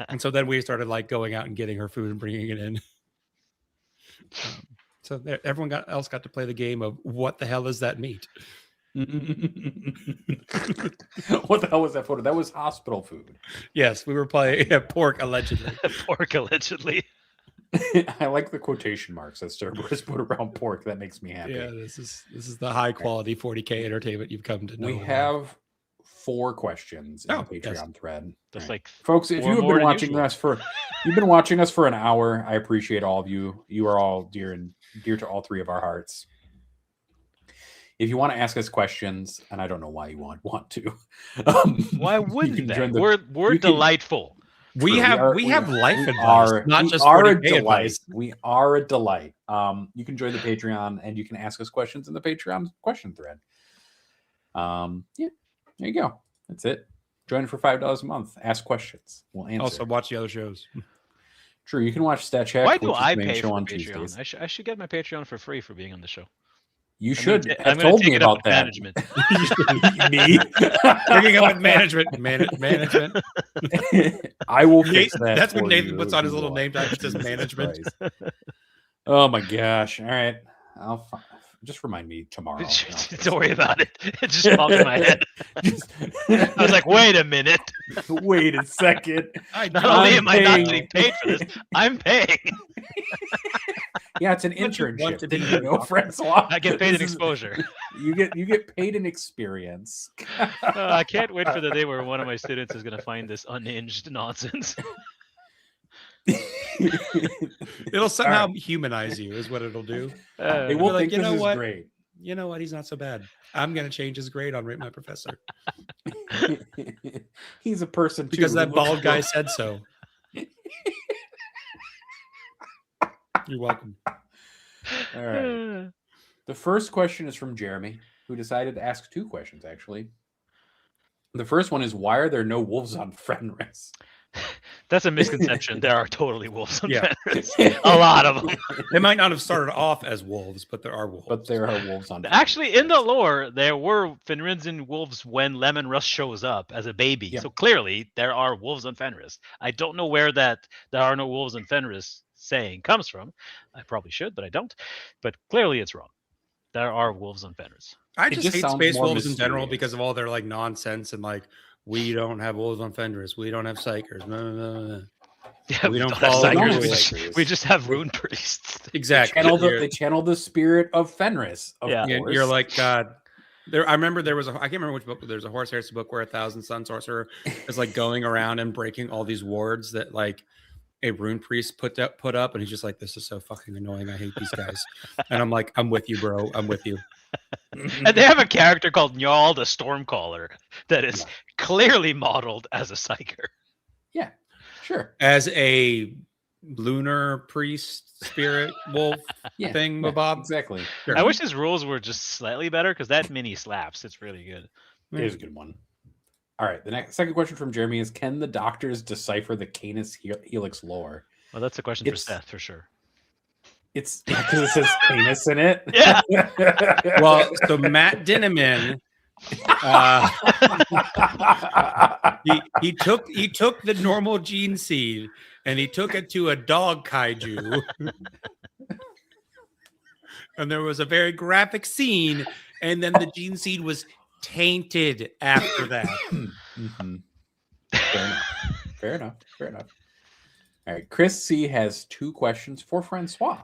And so then we started like going out and getting her food and bringing it in. So everyone else got to play the game of what the hell is that meat? What the hell was that photo? That was hospital food. Yes, we were playing pork allegedly. Pork allegedly. I like the quotation marks that Cerberus put around pork. That makes me happy. Yeah, this is the high quality 40K entertainment you've come to know. We have 4 questions in the Patreon yes. thread. That's Right. like Folks, if four you have more been than watching usual. us for you've been watching us for an hour, I appreciate all of you. You are all dear to all 3 of our hearts. If you want to ask us questions, and I don't know why you want to, why you wouldn't can they? join the- We're you can- delightful. We True. have life we advice, are- not we just are a 40K delight. advice. We are a delight. You can join the Patreon and you can ask us questions in the Patreon question thread. Yeah, there you go. That's it. Join for $5 a month. Ask questions. We'll answer. Also, watch the other shows. True. You can watch StatCheck. Why do which is I the main pay show for on Patreon? Tuesdays. I should get my Patreon for free for being on the show. You should I'm have gonna told take me it up about with that. management. Me? Bringing up with management. Management. I will fix that. That's what for Nathan you puts if on his you little want. name tag. It says Jesus management. Christ. Oh my gosh. All right. Just remind me tomorrow. Don't worry about it. It just popped in my head. I was like, wait a minute. Wait a second. Not only am I not paying. getting paid for this, I'm paying. Yeah, it's an What you want internship. to Didn't do. you know, Francois? I get paid in This is- exposure. You get paid in experience. I can't wait for the day where one of my students is going to find this unhinged nonsense. It'll somehow humanize you, is what it'll do. They Uh, will like, think you this know is what? great. You know what? He's not so bad. I'm going to change his grade on Rate My Professor He's a person too. because who that looks bald guy like- said so. You're welcome. All right. The first question is from Jeremy, who decided to ask 2 questions, actually. The first one is, why are there no wolves on Fenris? That's a misconception. There are totally wolves on Yeah. Fenris. A lot of them. They might not have started off as wolves, but there are wolves. But there are wolves on Fenris. Actually, in the lore, there were Fenrisian wolves when Lemon Russ shows up as a baby. Yeah. So clearly, there are wolves on Fenris. I don't know where that there are no wolves on Fenris saying comes from. I probably should, but I don't. But clearly, it's wrong. There are wolves on Fenris. I It just just hate sounds Space more Wolves in general mysterious. because of all their like nonsense and like we don't have wolves on Fenris, we don't have psychers, Yeah, we don't have follow the psychers, rules. we just have rune priests. Exactly. They channel the spirit of Fenris, of Yeah. course. You're like, God. I remember there was I can't remember which book, but there's a Horse Heresy book where 1,000 Sun Sorcerer is like going around and breaking all these wards that like a rune priest put up, and he's just like, this is so fucking annoying. I hate these guys. And I'm like, I'm with you, bro. I'm with you. And they have a character called Njal the Stormcaller that is clearly modeled as a psyker. Yeah, sure. As a lunar priest spirit wolf thing, Bob. Exactly. Sure. I wish his rules were just slightly better because that mini slaps. It's really good. It is a good one. All right. The second question from Jeremy is: can the doctors decipher the Canis Helix lore? Well, that's a question for Seth for sure. It's because it says Canis in it. Yeah. Well, so Matt Dinniman, he took the normal gene seed and he took it to a dog kaiju, and there was a very graphic scene, and then the gene seed was tainted after that. Mm-hmm. Fair enough. All right. Chris C has 2 questions for Francois.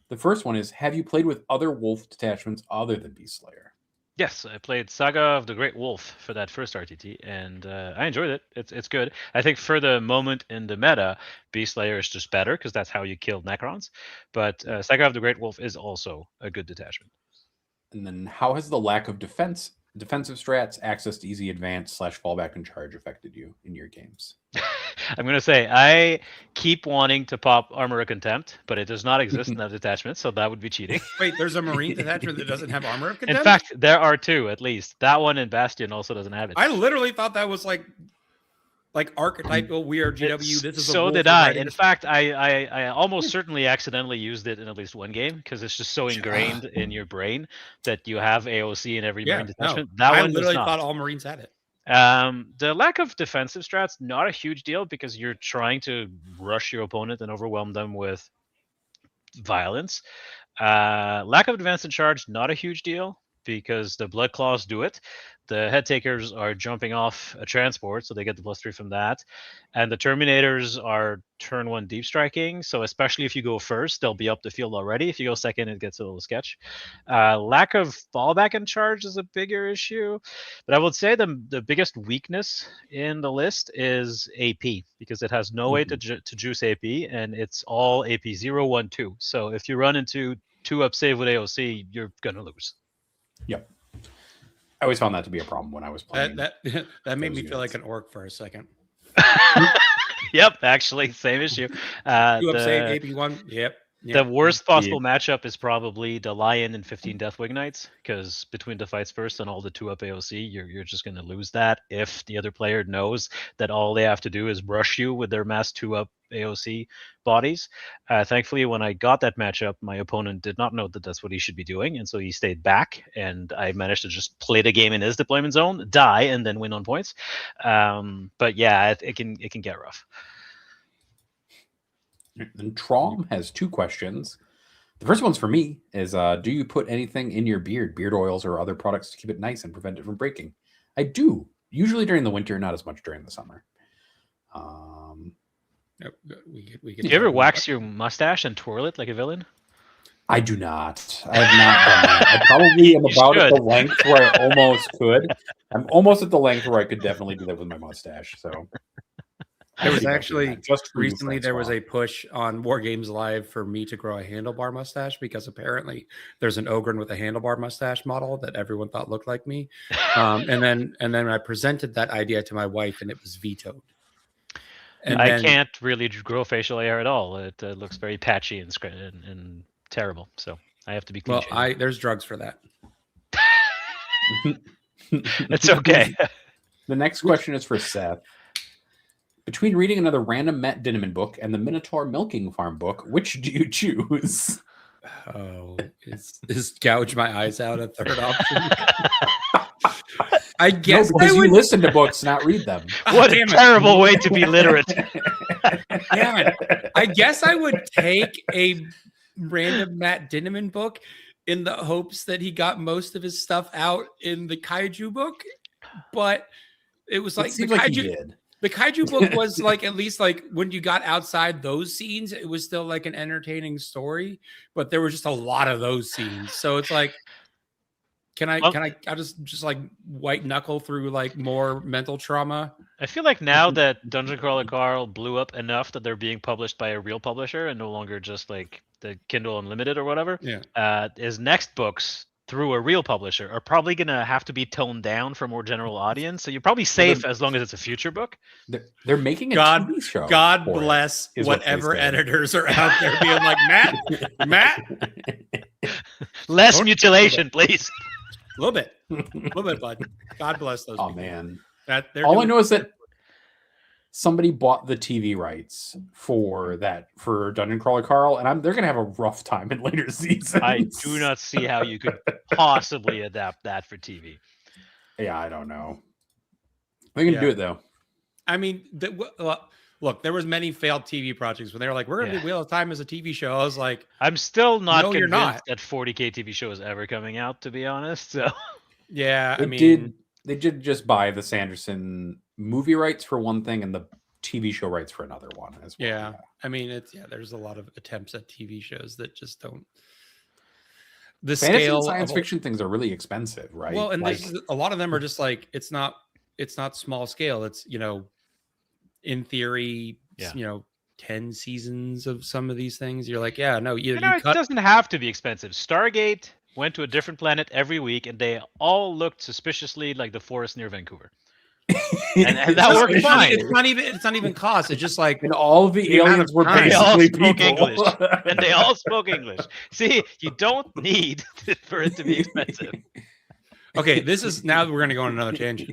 The first one is: have you played with other wolf detachments other than Beast Slayer? Yes, I played Saga of the Great Wolf for that first RTT, and I enjoyed it. It's good. I think for the moment in the meta, Beast Slayer is just better because that's how you kill Necrons. But Saga of the Great Wolf is also a good detachment. And then, how has the lack of defensive strats, access to easy advance / fallback and charge affected you in your games? I'm going to say I keep wanting to pop Armor of Contempt, but it does not exist in that detachment, so that would be cheating. Wait, there's a Marine detachment that doesn't have Armor of Contempt? In fact, there are 2 at least. That one and Bastion also doesn't have it. I literally thought that was like archetypal weird GW. This is so did I. In fact, I almost certainly accidentally used it in at least one game because it's just so ingrained in your brain that you have AOC in every Marine detachment. No. That I one literally does not. thought all Marines had it. The lack of defensive strats, not a huge deal because you're trying to rush your opponent and overwhelm them with violence. Lack of advance and charge, not a huge deal because the Blood Claws do it. The head takers are jumping off a transport, so they get the +3 from that. And the Terminators are turn 1 deep striking, so especially if you go first, they'll be up the field already. If you go second, it gets a little sketch. Lack of fallback and charge is a bigger issue. But I would say the biggest weakness in the list is AP, because it has no way to juice AP, and it's all AP 0, 1, 2. So if you run into 2-up save with AOC, you're going to lose. Yep. I always found that to be a problem when I was playing. That made me feel like an orc for a second. Yep, actually, same issue. 2-up save, AP1. Yep. The worst possible matchup is probably the Lion and 15 Deathwing Knights, because between the fights first and all the 2-up AOC, you're just going to lose that if the other player knows that all they have to do is rush you with their mass 2-up AOC bodies. Thankfully, when I got that matchup, my opponent did not know that that's what he should be doing, and so he stayed back, and I managed to just play the game in his deployment zone, die, and then win on points. But yeah, it can get rough. And Trom has 2 questions. The first one's for me is, do you put anything in your beard oils or other products to keep it nice and prevent it from breaking? I do, usually during the winter, not as much during the summer. Do you ever wax your mustache and twirl it like a villain? I do not. I have not done that. I probably am about at the length where I almost could. I'm almost at the length where I could definitely do that with my mustache. So there was actually just recently there was a push on War Games Live for me to grow a handlebar mustache, because apparently there's an Ogren with a handlebar mustache model that everyone thought looked like me. And then I presented that idea to my wife and it was vetoed. And I can't really grow facial hair at all. It looks very patchy and terrible. So I have to be clean. Well, there's drugs for that. It's okay. The next question is for Seth. Between reading another random Matt Dinniman book and the Minotaur Milking Farm book, which do you choose? Oh, is gouge my eyes out a third option? I guess because you listen to books, not read them. What a terrible way to be literate. Damn it. I guess I would take a random Matt Dinniman book in the hopes that he got most of his stuff out in the kaiju book, but it was like It seems like he did. The kaiju book was like, at least like when you got outside those scenes, it was still like an entertaining story, but there was just a lot of those scenes. So it's like, I just like white knuckle through like more mental trauma? I feel like now that Dungeon Crawler Carl blew up enough that they're being published by a real publisher and no longer just like the Kindle Unlimited or whatever. Yeah. His next books through a real publisher are probably gonna have to be toned down for more general audience. So you're probably safe as long as it's a future book. They're making a TV show. God bless whatever editors are out there being like, Matt, less mutilation, please. A little bit, bud. God bless those. Oh people. Man, All I know is that somebody bought the TV rights for Dungeon Crawler Carl, and they're gonna have a rough time in later seasons. I do not see how you could possibly adapt that for TV. Yeah, I don't know. They're gonna do it though. I mean, look, there was many failed TV projects when they were like, "We're gonna do Wheel of Time as a TV show." I was like, I'm still not convinced that 40K TV show is ever coming out, to be honest. So yeah, they did just buy the Sanderson movie rights for one thing and the TV show rights for another one as well. Yeah. I mean, there's a lot of attempts at TV shows that just don't. The fantasy scale and science fiction things are really expensive, right? Well, and a lot of them are just like, it's not small scale. It's, in theory, 10 seasons of some of these things. You're like, yeah, no, it doesn't have to be expensive. Stargate went to a different planet every week, and they all looked suspiciously like the forest near Vancouver. and that worked fine. It's not even cost. It's just like, and all the aliens were basically people. English, and they all spoke English. See, you don't need for it to be expensive. Okay, now we're going to go on another tangent.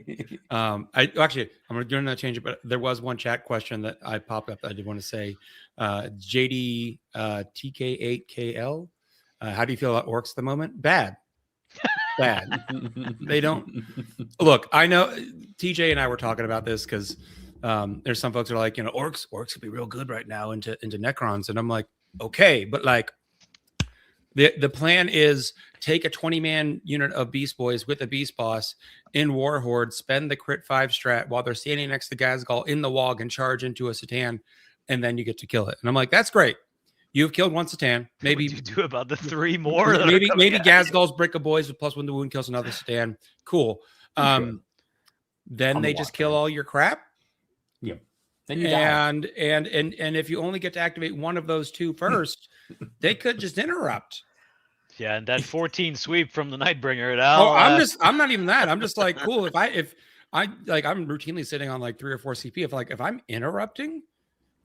I'm going to do another tangent, but there was one chat question that I popped up that I did want to say. JD TK8KL, how do you feel about orcs at the moment? Bad. They don't look. I know TJ and I were talking about this because there's some folks who are like, orcs would be real good right now into Necrons, and I'm like, okay, but like the plan is take a 20-man unit of Beast Boys with a Beast Boss in Warhorde, spend the crit 5 strat while they're standing next to Gazgal in the Wog and charge into a Ctan, and then you get to kill it. And I'm like, that's great. You've killed one Ctan. Maybe what do you do about the 3 more? Maybe Gazgal's Brick of Boys with +1 to wound kills another Ctan. Cool. Then they just kill all your crap. Yeah. Then you die. And if you only get to activate one of those 2 first, they could just interrupt. Yeah, and that 14 sweep from the Nightbringer. I'm not even that. I'm just like, cool. If I like, I'm routinely sitting on like 3 or 4 CP. If I'm interrupting,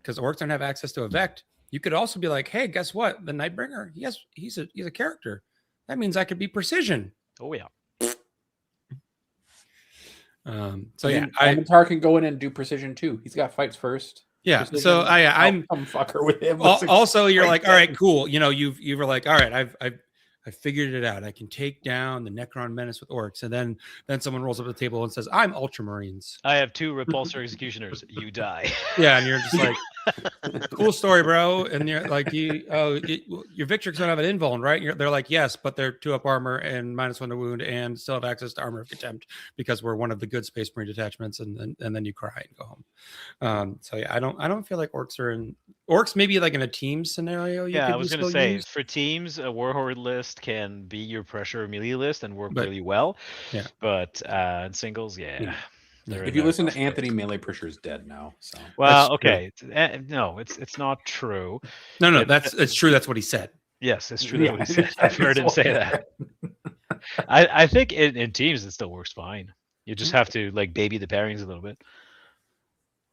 because orcs don't have access to Evect, you could also be like, hey, guess what? The Nightbringer, he's a character. That means I could be precision. Oh yeah. Avatar can go in and do precision too. He's got fights first. Yeah. Precision, So I'm some fucker with him. Also, you're like, all right, cool. You were like, all right, I figured it out. I can take down the Necron menace with orcs, and then someone rolls up to the table and says, "I'm Ultramarines. I have 2 repulsor executioners. You die." Yeah, and you're just like, cool story, bro. And you're like, your Victrix don't have an invuln, right? They're like, yes, but they're 2 up armor and -1 to wound, and still have access to armor of contempt because we're one of the good Space Marine detachments. And then you cry and go home. So yeah, I don't feel like orcs maybe like in a team scenario. Yeah, I was going to say for teams, a Warhorde list can be your pressure melee list and work really well. Yeah, but in singles, if you listen to Anthony, melee pressure is dead now. So okay, no, it's not true. No, it's true. That's what he said. Yes, it's true. That's what he said. I've heard him say that. I think in teams it still works fine. You just have to like baby the pairings a little bit.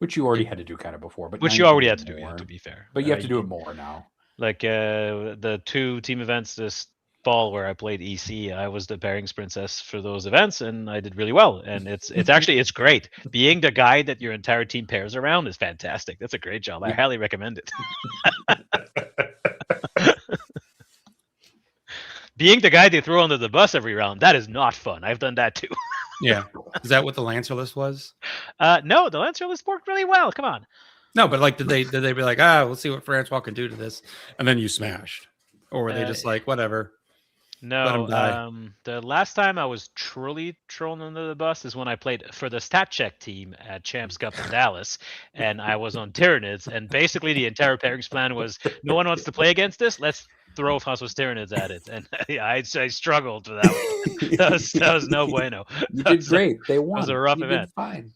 Which you already had to do kind of before, but which you already had to do, to be fair. But you have to do it more now. Like the 2 team events this fall where I played EC, I was the pairings princess for those events, and I did really well. And it's great. Being the guy that your entire team pairs around is fantastic. That's a great job. I highly recommend it. Being the guy they throw under the bus every round, that is not fun. I've done that too. Yeah. Is that what the Lancer list was? No, the Lancer list worked really well. Come on. No, but like, did they be like, we'll see what Francois can do to this, and then you smashed, or were they just like, whatever? Let him No, die. the last time I was truly thrown under the bus is when I played for the statcheck team at Champs Cup in Dallas, and I was on Tyranids, and basically the entire pairings plan was no one wants to play against this. Let's throw Francois Tyranids at it, and I struggled with that one. That was no bueno. You That did was great. They That was won. a rough You event. did fine.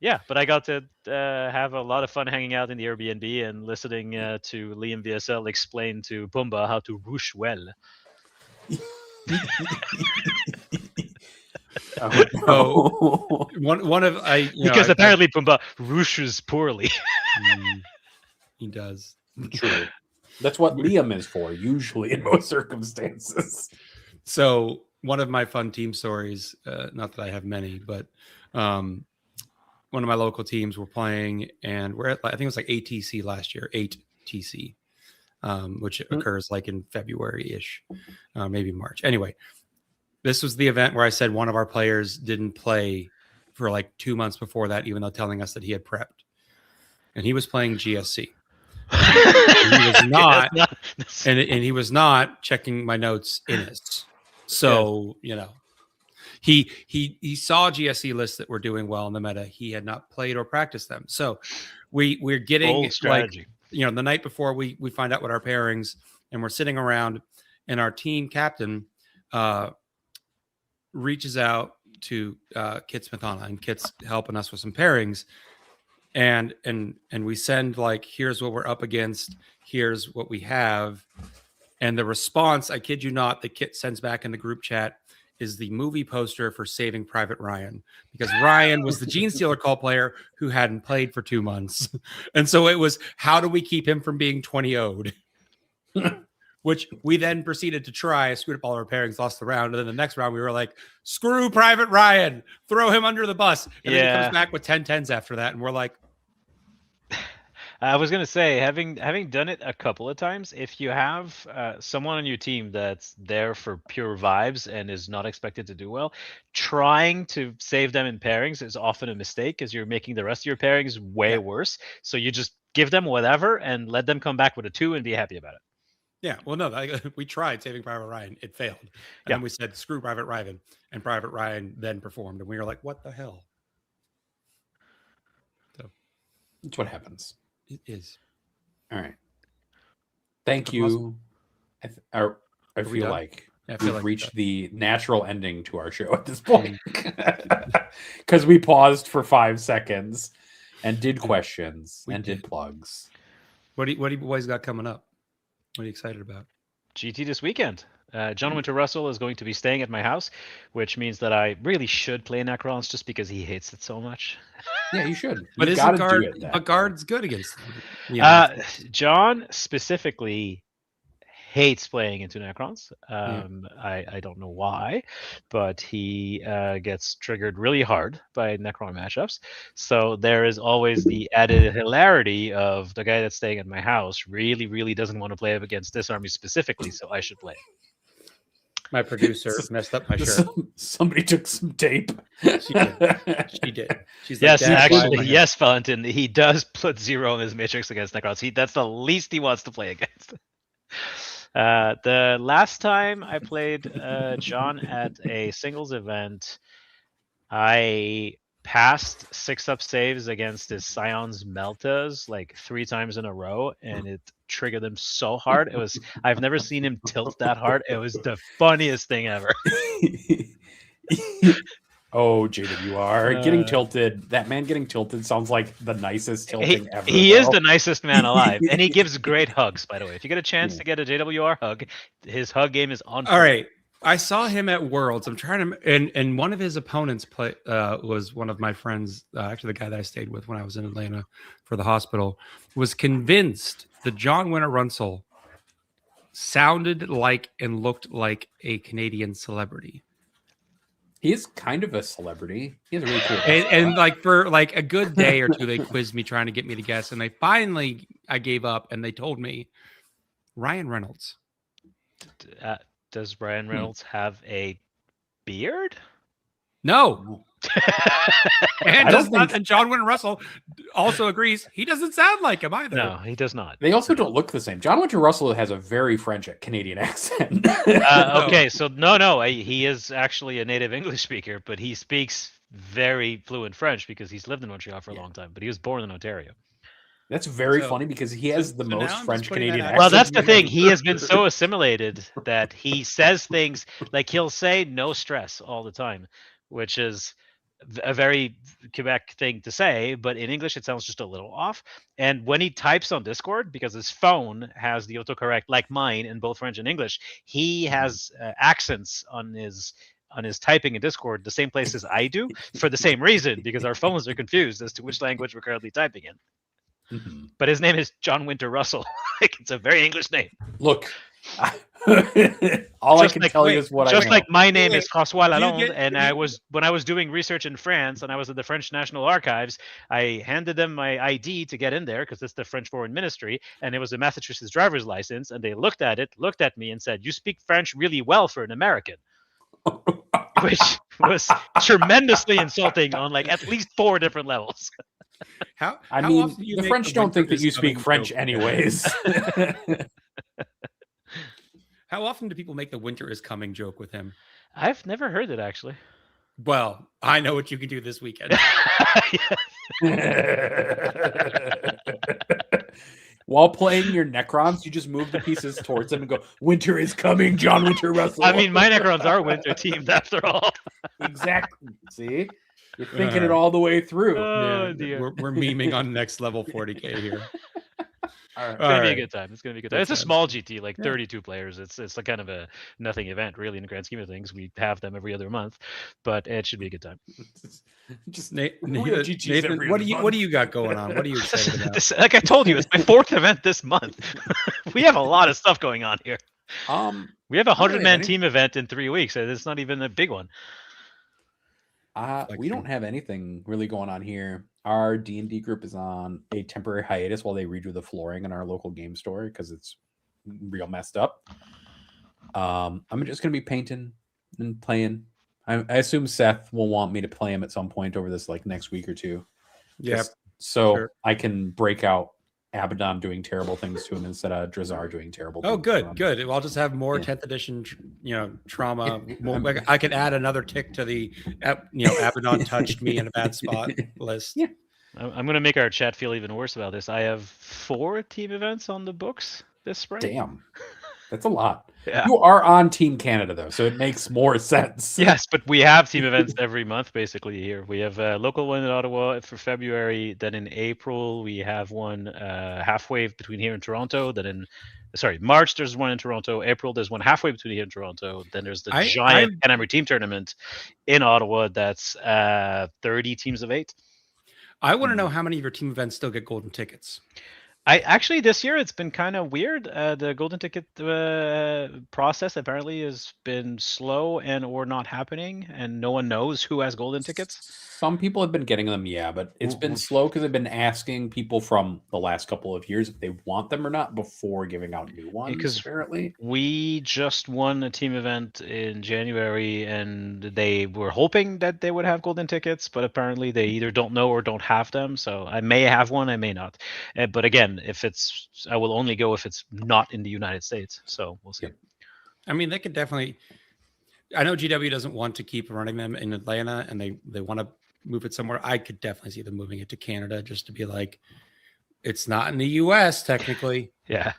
Yeah, but I got to have a lot of fun hanging out in the Airbnb and listening to Liam VSL explain to Pumba how to rush well. Oh, no. One of Because apparently Pumba rushes poorly. He does. True. That's what Liam is for, usually in most circumstances. So one of my fun team stories, not that I have many, but one of my local teams were playing, and we're at, I think it was like ATC last year, 8TC, which occurs like in February-ish, maybe March. Anyway, this was the event where I said one of our players didn't play for like 2 months before that, even though telling us that he had prepped. And he was playing GSC. And he was not, and he was not checking my notes in it. So, he saw GSC lists that were doing well in the meta. He had not played or practiced them. So we're getting Bold strategy. Like, the night before we find out what our pairings, and we're sitting around, and our team captain reaches out to Kit Smithana, and Kit's helping us with some pairings. And we send like, here's what we're up against, here's what we have. And the response, I kid you not, that Kit sends back in the group chat is the movie poster for Saving Private Ryan, because Ryan was the Gene Stealer call player who hadn't played for 2 months. And so it was, how do we keep him from being 20-0'd? Which we then proceeded to try, screwed up all our pairings, lost the round. And then the next round, we were like, screw Private Ryan, throw him under the bus. And then he comes back with 10-10s after that. And we're like, I was gonna say, having done it a couple of times, if you have someone on your team that's there for pure vibes and is not expected to do well, trying to save them in pairings is often a mistake, because you're making the rest of your pairings way worse. So you just give them whatever and let them come back with a 2 and be happy about it. Yeah, well, no, we tried Saving Private Ryan. It failed. And then we said, screw Private Ryan. And Private Ryan then performed. And we were like, what the hell? So that's what happens. It is. All right. Thank you. I feel like we've reached the natural ending to our show at this point, because we paused for 5 seconds and did questions and did plugs. What do you boys got coming up? What are you excited about? GT this weekend. John Winter Russell is going to be staying at my house, which means that I really should play Necrons just because he hates it so much. Yeah, you should. But you is guard's good against them? John specifically hates playing into Necrons. I don't know why, but he gets triggered really hard by Necron matchups. So there is always the added hilarity of the guy that's staying at my house really, really doesn't want to play up against this army specifically, so I should play. My producer messed up my shirt. Somebody took some tape. She did. She's yes, like, actually, yes, Valentin. He does put 0 on his matrix against Necrons. That's the least he wants to play against. The last time I played John at a singles event, I passed 6-up saves against his Scion's Meltas like 3 times in a row, and it triggered him so hard. I've never seen him tilt that hard. It was the funniest thing ever. Oh, JWR getting tilted. That man getting tilted sounds like the nicest tilting ever. He is the nicest man alive, and he gives great hugs. By the way, if you get a chance to get a JWR hug, his hug game is on. All right, I saw him at Worlds. I'm trying to, and one of his opponents was one of my friends, actually the guy that I stayed with when I was in Atlanta for the hospital, was convinced that John Winter Russell sounded like and looked like a Canadian celebrity. He is kind of a celebrity. He has a really cool and like for like a good day or two, they quizzed me trying to get me to guess, and I gave up, and they told me Ryan Reynolds. Does Ryan Reynolds have a beard? No, And John Winter Russell also agrees he doesn't sound like him either. No, he does not. They also don't look the same. John Winter Russell has a very French Canadian accent. Okay, so no, he is actually a native English speaker, but he speaks very fluent French because he's lived in Montreal for a long time. But he was born in Ontario. That's very funny because he has the most French Canadian accent. Well, that's the thing. He has been so assimilated that he says things like he'll say "no stress" all the time, which is a very Quebec thing to say, but in English it sounds just a little off. And when he types on Discord, because his phone has the autocorrect like mine in both French and English, he has accents on his typing in Discord the same place as I do for the same reason, because our phones are confused as to which language we're currently typing in. Mm-hmm. But his name is John Winter Russell. Like, it's a very English name. Look, all I can tell you is what I know. Just like my name is Francois Lalonde, and when I was doing research in France and I was at the French National Archives, I handed them my ID to get in there because it's the French Foreign Ministry, and it was a Massachusetts driver's license, and they looked at me and said, "You speak French really well for an American." Which was tremendously insulting on like at least 4 different levels. I mean, the French don't think that you speak French anyways. How often do people make the winter is coming joke with him? I've never heard it, actually. Well, I know what you can do this weekend. While playing your Necrons, you just move the pieces towards them and go, "Winter is coming, John Winter Russell." I mean, my Necrons are winter teamed after all. Exactly. See? You're thinking it all the way through. Oh, dear. We're memeing on next level 40K here. It's gonna be a good time. It's gonna be a good time. It's a small GT, like 32 players. It's like kind of a nothing event, really, in the grand scheme of things. We have them every other month, but it should be a good time. Just Nathan, what do you got going on? What are you excited about? Like I told you, it's my 4th event this month. We have a lot of stuff going on here. We have a 100-man team event in 3 weeks, and it's not even a big one. We don't have anything really going on here. Our D&D group is on a temporary hiatus while they redo the flooring in our local game store because it's real messed up. I'm just going to be painting and playing. I assume Seth will want me to play him at some point over this like next week or two. Yeah. So sure. I can break out Abaddon doing terrible things to him instead of Drazar doing terrible things. Oh, good, good. Well, I'll just have more 10th edition, trauma. I could add another tick to the, Abaddon touched me in a bad spot list. Yeah. I'm going to make our chat feel even worse about this. I have 4 team events on the books this spring. Damn. That's a lot. Yeah. You are on Team Canada, though, so it makes more sense. Yes, but we have team events every month, basically, here. We have a local one in Ottawa for February. Then in April, we have one halfway between here and Toronto. Then in March, there's one in Toronto. April, there's one halfway between here and Toronto. Then there's the giant Warhammer team tournament in Ottawa. That's 30 teams of 8. I want to know how many of your team events still get golden tickets. I actually, this year it's been kind of weird. The golden ticket process apparently has been slow and or not happening, and no one knows who has golden tickets. Some people have been getting them, but it's been slow because they've been asking people from the last couple of years if they want them or not before giving out new ones. Because apparently we just won a team event in January, and they were hoping that they would have golden tickets, but apparently they either don't know or don't have them. So I may have one, I may not. But again, I will only go if it's not in the United States. So we'll see. I mean, they could definitely. I know GW doesn't want to keep running them in Atlanta, and they want to move it somewhere. I could definitely see them moving it to Canada just to be like, it's not in the US technically. Yeah.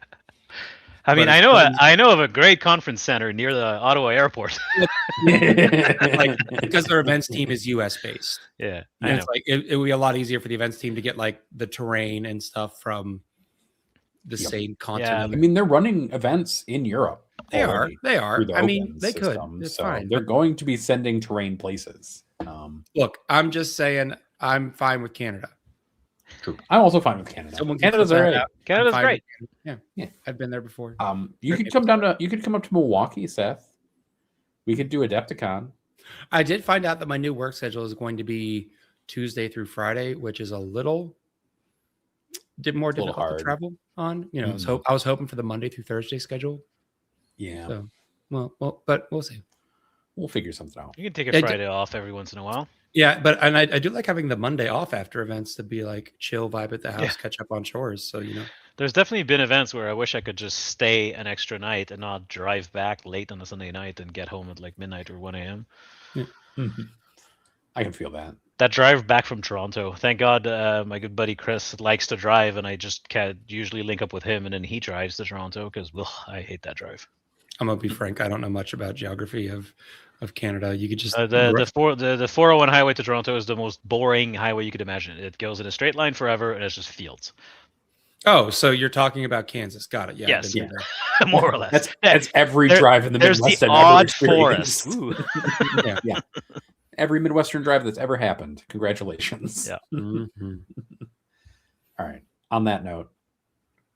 I mean, I know of a great conference center near the Ottawa airport. Because their events team is US based. Yeah. And it's like it would be a lot easier for the events team to get like the terrain and stuff from the same continent. Yeah. I mean, they're running events in Europe. They are. I mean, they could. It's fine. They're going to be sending terrain places. Look, I'm just saying I'm fine with Canada. True. I'm also fine with Canada. Canada's all right. Canada's great. Yeah. I've been there before. You could come up to Milwaukee, Seth. We could do Adepticon. I did find out that my new work schedule is going to be Tuesday through Friday, which is a little more difficult to travel on. I was hoping for the Monday through Thursday schedule. Yeah. So, well, but we'll see. We'll figure something out. You can take a Friday off every once in a while. Yeah, but and I do like having the Monday off after events to be like chill, vibe at the house, Yeah. catch up on chores. So There's definitely been events where I wish I could just stay an extra night and not drive back late on a Sunday night and get home at like midnight or 1 a.m. I can feel that. That drive back from Toronto, thank God my good buddy Chris likes to drive, and I just can usually link up with him, and then he drives to Toronto because I hate that drive. I'm gonna be frank. I don't know much about geography of Canada. You could just the 401 highway to Toronto is the most boring highway you could imagine. It goes in a straight line forever, and it's just fields. Oh, so you're talking about Kansas? Got it. Yeah. Yes. I've been there. More or less. That's every drive in the There's Midwest the I've ever odd experienced. forest. Yeah. Every Midwestern drive that's ever happened. Congratulations. Yeah. Mhm. All right. On that note,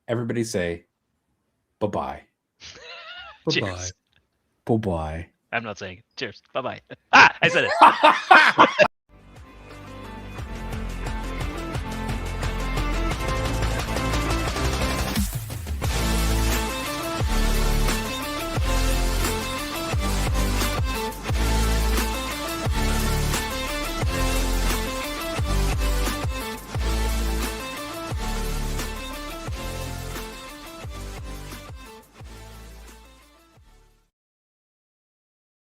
everybody say bye-bye. Bye-bye. Cheers. Bye-bye. I'm not saying it. Cheers. Bye-bye. I said it.